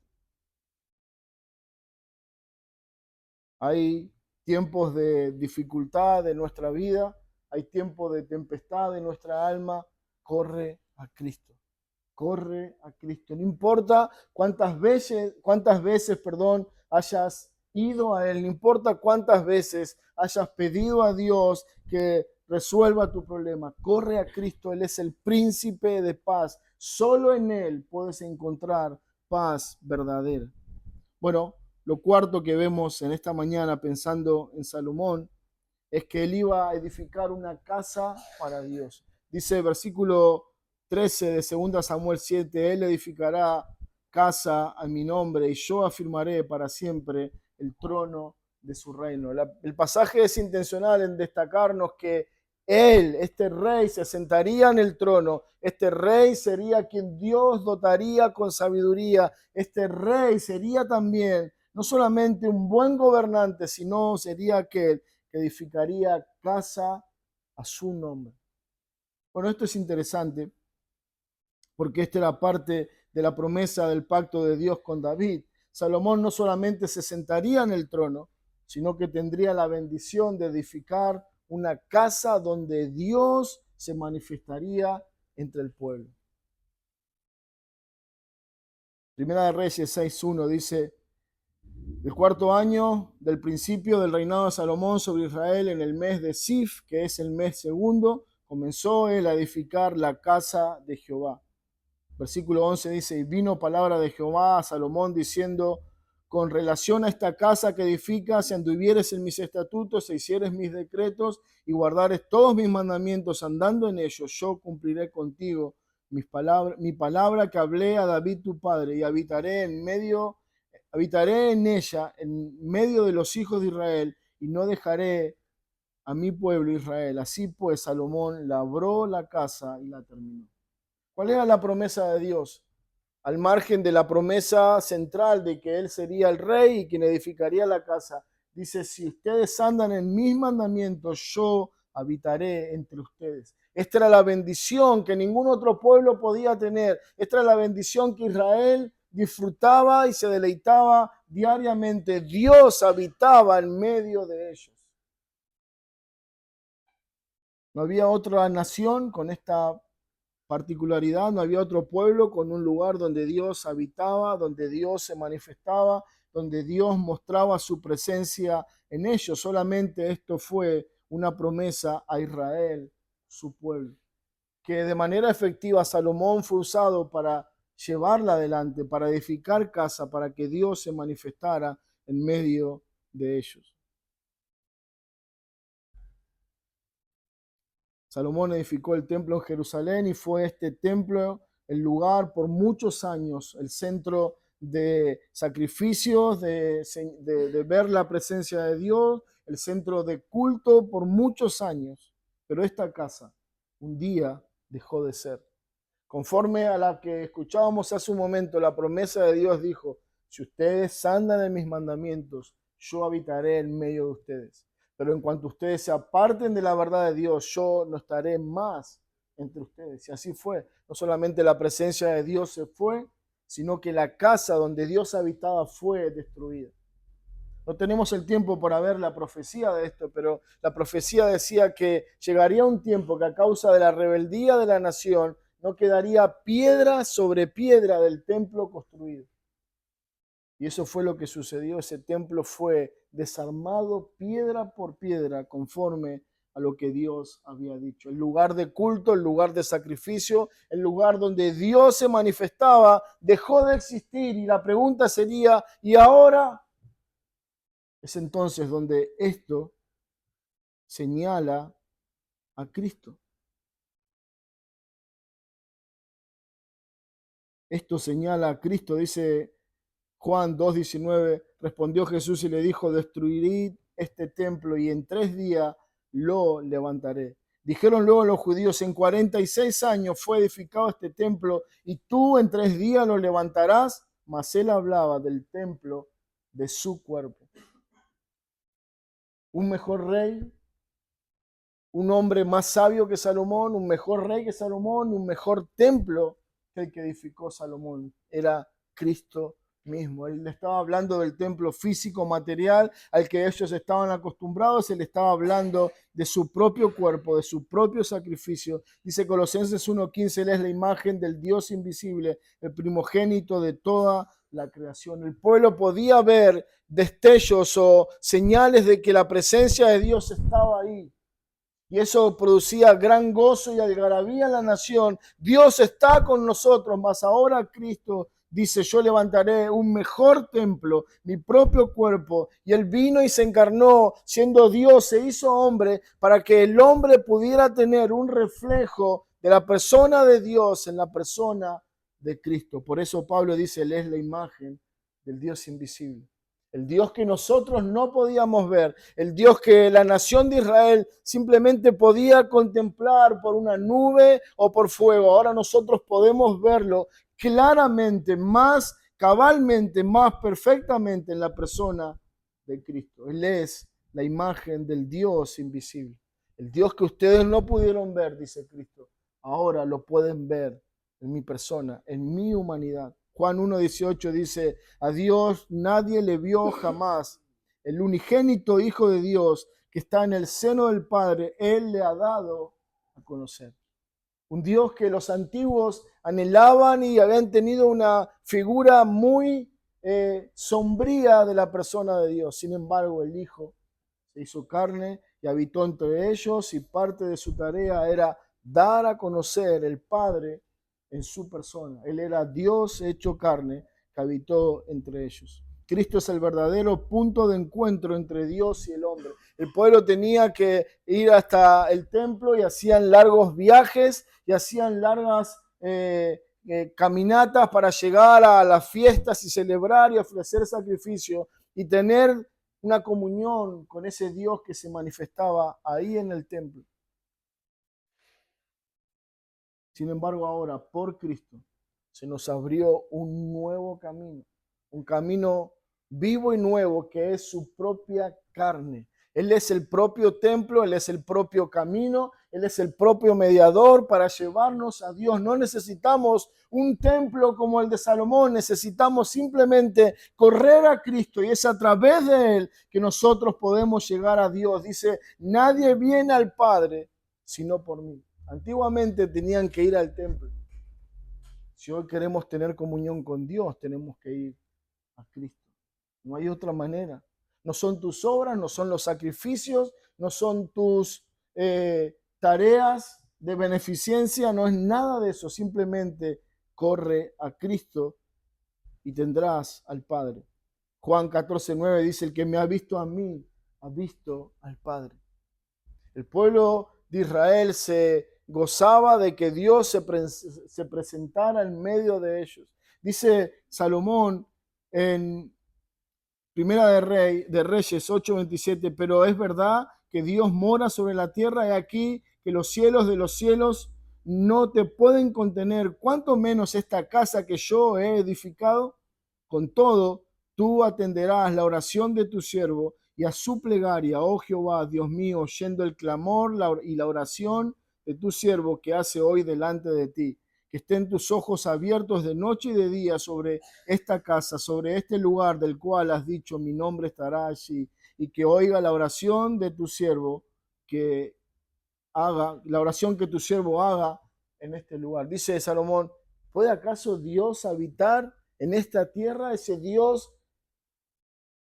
Hay tiempos de dificultad en nuestra vida, hay tiempos de tempestad en nuestra alma. Corre a Cristo. Corre a Cristo. No importa cuántas veces, hayas ido a Él, no importa cuántas veces hayas pedido a Dios que resuelva tu problema. Corre a Cristo, Él es el príncipe de paz. Solo en Él puedes encontrar paz verdadera. Bueno, lo cuarto que vemos en esta mañana pensando en Salomón es que él iba a edificar una casa para Dios. Dice versículo 13 de 2 Samuel 7, él edificará casa a mi nombre y yo afirmaré para siempre el trono de su reino. El pasaje es intencional en destacarnos que él, este rey, se sentaría en el trono. Este rey sería quien Dios dotaría con sabiduría. Este rey sería también no solamente un buen gobernante, sino sería aquel que edificaría casa a su nombre. Bueno, esto es interesante porque esta era parte de la promesa del pacto de Dios con David. Salomón no solamente se sentaría en el trono, sino que tendría la bendición de edificar una casa donde Dios se manifestaría entre el pueblo. Primera de Reyes 6:1 dice: el cuarto año del principio del reinado de Salomón sobre Israel, en el mes de Sif, que es el mes segundo, comenzó él a edificar la casa de Jehová. Versículo 11 dice: y vino palabra de Jehová a Salomón diciendo: con relación a esta casa que edificas, si anduvieres en mis estatutos, e hicieres mis decretos, y guardares todos mis mandamientos, andando en ellos, yo cumpliré contigo mi palabra que hablé a David tu padre, y habitaré en ella, en medio de los hijos de Israel, y no dejaré a mi pueblo Israel. Así pues, Salomón labró la casa y la terminó. ¿Cuál era la promesa de Dios? Al margen de la promesa central de que él sería el rey y quien edificaría la casa, dice: si ustedes andan en mis mandamientos, yo habitaré entre ustedes. Esta era la bendición que ningún otro pueblo podía tener. Esta era la bendición que Israel disfrutaba y se deleitaba diariamente. Dios habitaba en medio de ellos. No había otra nación con esta particularidad, no había otro pueblo con un lugar donde Dios habitaba, donde Dios se manifestaba, donde Dios mostraba su presencia en ellos. Solamente esto fue una promesa a Israel, su pueblo, que de manera efectiva Salomón fue usado para llevarla adelante, para edificar casa, para que Dios se manifestara en medio de ellos. Salomón edificó el templo en Jerusalén y fue este templo el lugar por muchos años, el centro de sacrificios, de ver la presencia de Dios, el centro de culto por muchos años. Pero esta casa un día dejó de ser. Conforme a la que escuchábamos hace un momento, la promesa de Dios dijo: si ustedes andan en mis mandamientos, yo habitaré en medio de ustedes. Pero en cuanto ustedes se aparten de la verdad de Dios, yo no estaré más entre ustedes. Y así fue. No solamente la presencia de Dios se fue, sino que la casa donde Dios habitaba fue destruida. No tenemos el tiempo para ver la profecía de esto, pero la profecía decía que llegaría un tiempo que a causa de la rebeldía de la nación no quedaría piedra sobre piedra del templo construido. Y eso fue lo que sucedió. Ese templo fue desarmado piedra por piedra conforme a lo que Dios había dicho. El lugar de culto, el lugar de sacrificio, el lugar donde Dios se manifestaba, dejó de existir. Y la pregunta sería: ¿y ahora? Es entonces donde esto señala a Cristo. Esto señala a Cristo, dice Juan 2:19, respondió Jesús y le dijo: destruiré este templo y en 3 días lo levantaré. Dijeron luego los judíos: en 46 años fue edificado este templo y tú en 3 días lo levantarás. Mas él hablaba del templo de su cuerpo. Un mejor rey, un hombre más sabio que Salomón, un mejor rey que Salomón, un mejor templo que el que edificó Salomón. Era Cristo mismo. Él le estaba hablando del templo físico, material, al que ellos estaban acostumbrados. Él estaba hablando de su propio cuerpo, de su propio sacrificio. Dice Colosenses 1:15, él es la imagen del Dios invisible, el primogénito de toda la creación. El pueblo podía ver destellos o señales de que la presencia de Dios estaba ahí. Y eso producía gran gozo y algarabía en la nación. Dios está con nosotros, mas ahora Cristo dice, yo levantaré un mejor templo, mi propio cuerpo. Y Él vino y se encarnó, siendo Dios, se hizo hombre, para que el hombre pudiera tener un reflejo de la persona de Dios en la persona de Cristo. Por eso Pablo dice, Él es la imagen del Dios invisible. El Dios que nosotros no podíamos ver, el Dios que la nación de Israel simplemente podía contemplar por una nube o por fuego. Ahora nosotros podemos verlo claramente, más cabalmente, más perfectamente en la persona de Cristo. Él es la imagen del Dios invisible. El Dios que ustedes no pudieron ver, dice Cristo, ahora lo pueden ver en mi persona, en mi humanidad. Juan 1:18 dice, a Dios nadie le vio jamás. El unigénito Hijo de Dios que está en el seno del Padre, Él le ha dado a conocer. Un Dios que los antiguos anhelaban y habían tenido una figura muy sombría de la persona de Dios. Sin embargo, el Hijo se hizo carne y habitó entre ellos, y parte de su tarea era dar a conocer el Padre en su persona. Él era Dios hecho carne que habitó entre ellos. Cristo es el verdadero punto de encuentro entre Dios y el hombre. El pueblo tenía que ir hasta el templo y hacían largos viajes y hacían largas caminatas para llegar a las fiestas y celebrar y ofrecer sacrificio y tener una comunión con ese Dios que se manifestaba ahí en el templo. Sin embargo, ahora por Cristo se nos abrió un nuevo camino, un camino vivo y nuevo que es su propia carne. Él es el propio templo, Él es el propio camino, Él es el propio mediador para llevarnos a Dios. No necesitamos un templo como el de Salomón, necesitamos simplemente correr a Cristo y es a través de Él que nosotros podemos llegar a Dios. Dice, nadie viene al Padre sino por mí. Antiguamente tenían que ir al templo. Si hoy queremos tener comunión con Dios, tenemos que ir a Cristo. No hay otra manera. No son tus obras, no son los sacrificios, no son tus tareas de beneficencia, no es nada de eso. Simplemente corre a Cristo y tendrás al Padre. Juan 14:9 dice, el que me ha visto a mí, ha visto al Padre. El pueblo de Israel se gozaba de que Dios se presentara en medio de ellos. Dice Salomón en Primera de Reyes 8:27, pero es verdad que Dios mora sobre la tierra y aquí que los cielos de los cielos no te pueden contener, cuánto menos esta casa que yo he edificado. Con todo, tú atenderás la oración de tu siervo y a su plegaria, oh Jehová, Dios mío, oyendo el clamor y la oración de tu siervo que hace hoy delante de ti. Que estén tus ojos abiertos de noche y de día sobre esta casa, sobre este lugar del cual has dicho, mi nombre estará allí, y que oiga la oración de tu siervo, que haga, la oración que tu siervo haga en este lugar. Dice Salomón, ¿puede acaso Dios habitar en esta tierra? Ese Dios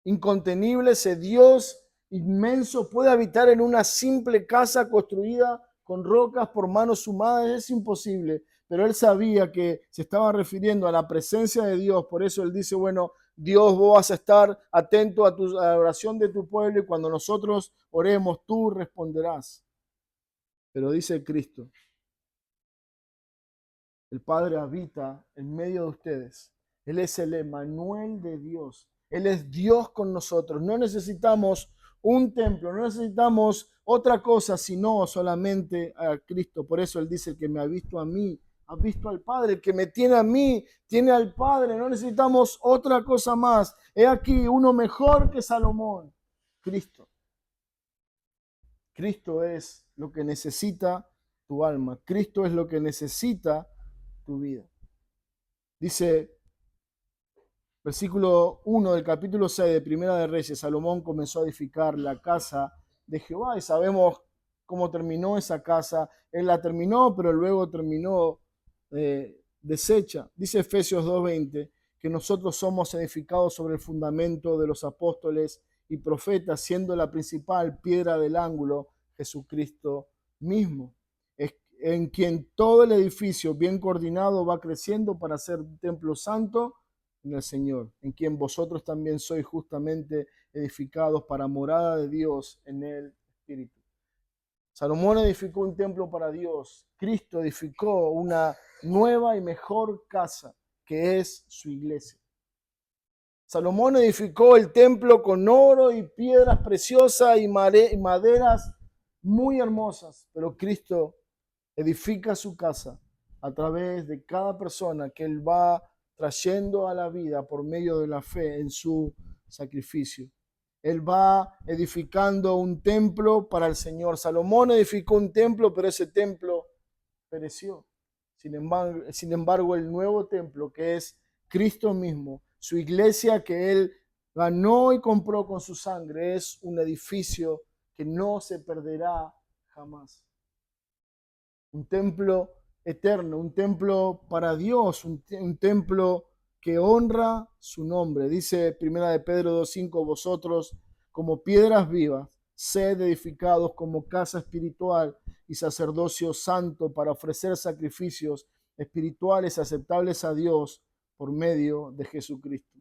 incontenible, ese Dios inmenso, puede habitar en una simple casa construida con rocas por manos humanas. Es imposible. Pero él sabía que se estaba refiriendo a la presencia de Dios. Por eso él dice, bueno, Dios, vos vas a estar atento a la oración de tu pueblo y cuando nosotros oremos, tú responderás. Pero dice Cristo, el Padre habita en medio de ustedes. Él es el Emmanuel de Dios. Él es Dios con nosotros. No necesitamos un templo, no necesitamos otra cosa, sino solamente a Cristo. Por eso Él dice, el que me ha visto a mí, ha visto al Padre. El que me tiene a mí, tiene al Padre. No necesitamos otra cosa más. He aquí uno mejor que Salomón, Cristo. Cristo es lo que necesita tu alma. Cristo es lo que necesita tu vida. Dice, versículo 1 del capítulo 6 de Primera de Reyes, Salomón comenzó a edificar la casa de Jehová y sabemos cómo terminó esa casa. Él la terminó, pero luego terminó deshecha. Dice Efesios 2:20 que nosotros somos edificados sobre el fundamento de los apóstoles y profetas, siendo la principal piedra del ángulo Jesucristo mismo. en quien todo el edificio bien coordinado va creciendo para ser un templo santo en el Señor, en quien vosotros también sois justamente edificados para morada de Dios en el Espíritu. Salomón edificó un templo para Dios. Cristo edificó una nueva y mejor casa, que es su iglesia. Salomón edificó el templo con oro y piedras preciosas y maderas muy hermosas, pero Cristo edifica su casa a través de cada persona que Él va trayendo a la vida por medio de la fe en su sacrificio. Él va edificando un templo para el Señor. Salomón edificó un templo, pero ese templo pereció. Sin embargo, el nuevo templo, que es Cristo mismo, su iglesia que Él ganó y compró con su sangre, es un edificio que no se perderá jamás. Un templo eterno, un templo para Dios, un templo que honra su nombre. Dice 1 de Pedro 2:5, vosotros como piedras vivas, sed edificados como casa espiritual y sacerdocio santo para ofrecer sacrificios espirituales aceptables a Dios por medio de Jesucristo.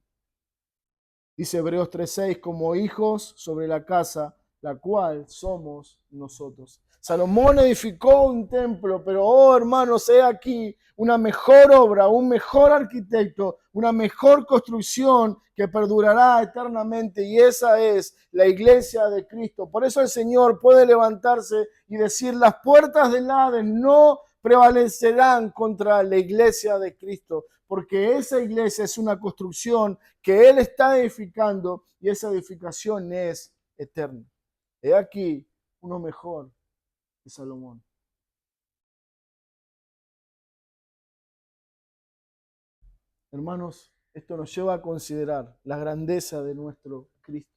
Dice Hebreos 3:6, como hijos sobre la casa, la cual somos nosotros. Salomón edificó un templo, pero oh hermanos, he aquí una mejor obra, un mejor arquitecto, una mejor construcción que perdurará eternamente, y esa es la iglesia de Cristo. Por eso el Señor puede levantarse y decir, las puertas del Hades no prevalecerán contra la iglesia de Cristo, porque esa iglesia es una construcción que Él está edificando y esa edificación es eterna. He aquí uno mejor que Salomón. Hermanos, esto nos lleva a considerar la grandeza de nuestro Cristo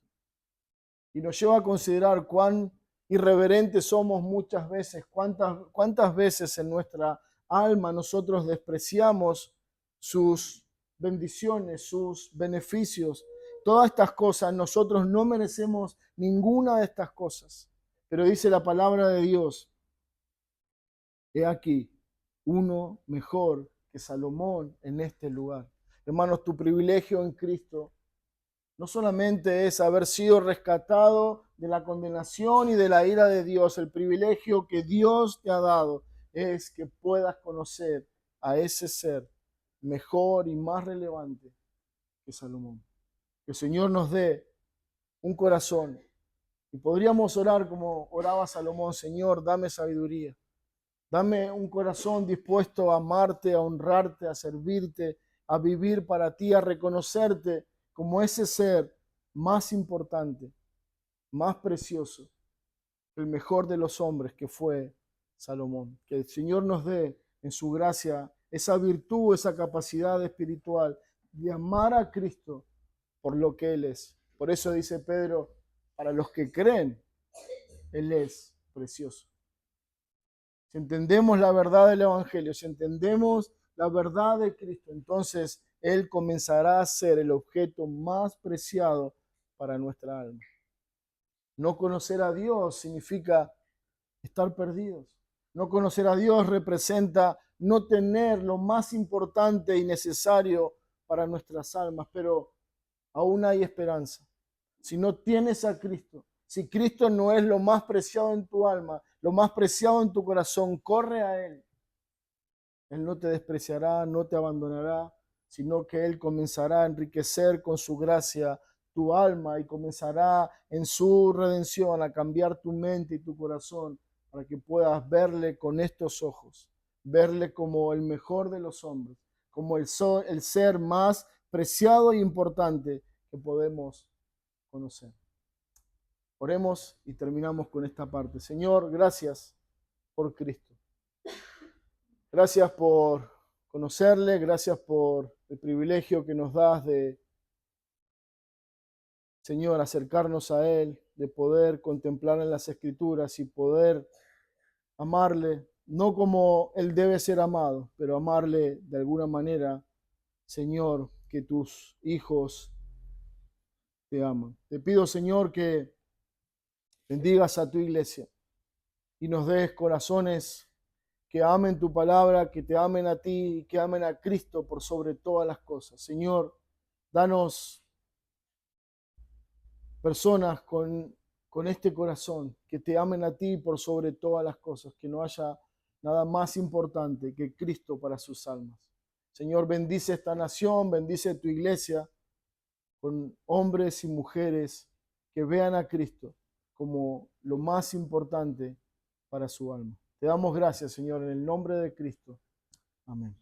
y nos lleva a considerar cuán irreverentes somos muchas veces, cuántas veces en nuestra alma nosotros despreciamos sus bendiciones, sus beneficios, todas estas cosas. Nosotros no merecemos ninguna de estas cosas, pero dice la palabra de Dios, he aquí uno mejor que Salomón en este lugar. Hermanos, tu privilegio en Cristo no solamente es haber sido rescatado de la condenación y de la ira de Dios, el privilegio que Dios te ha dado es que puedas conocer a ese ser mejor y más relevante que Salomón. Que el Señor nos dé un corazón y podríamos orar como oraba Salomón, Señor, dame sabiduría. Dame un corazón dispuesto a amarte, a honrarte, a servirte, a vivir para ti, a reconocerte como ese ser más importante, más precioso, el mejor de los hombres que fue Salomón. Que el Señor nos dé en su gracia esa virtud, esa capacidad espiritual de amar a Cristo por lo que Él es. Por eso dice Pedro, para los que creen, Él es precioso. Si entendemos la verdad del Evangelio, si entendemos la verdad de Cristo, entonces Él comenzará a ser el objeto más preciado para nuestra alma. No conocer a Dios significa estar perdidos. No conocer a Dios representa no tener lo más importante y necesario para nuestras almas, pero aún hay esperanza. Si no tienes a Cristo, si Cristo no es lo más preciado en tu alma, lo más preciado en tu corazón, corre a Él. Él no te despreciará, no te abandonará, sino que Él comenzará a enriquecer con su gracia tu alma y comenzará en su redención a cambiar tu mente y tu corazón para que puedas verle con estos ojos, verle como el mejor de los hombres, como el ser más preciado e importante que podemos conocer. Oremos y terminamos con esta parte. Señor, gracias por Cristo. Gracias por conocerle, gracias por el privilegio que nos das de, Señor, acercarnos a Él, de poder contemplar en las Escrituras y poder amarle, no como Él debe ser amado, pero amarle de alguna manera, Señor, que tus hijos te aman. Te pido, Señor, que bendigas a tu iglesia y nos des corazones que amen tu palabra, que te amen a ti y que amen a Cristo por sobre todas las cosas. Señor, danos personas con este corazón, que te amen a ti por sobre todas las cosas, que no haya nada más importante que Cristo para sus almas. Señor, bendice esta nación, bendice tu iglesia con hombres y mujeres que vean a Cristo como lo más importante para su alma. Te damos gracias, Señor, en el nombre de Cristo. Amén.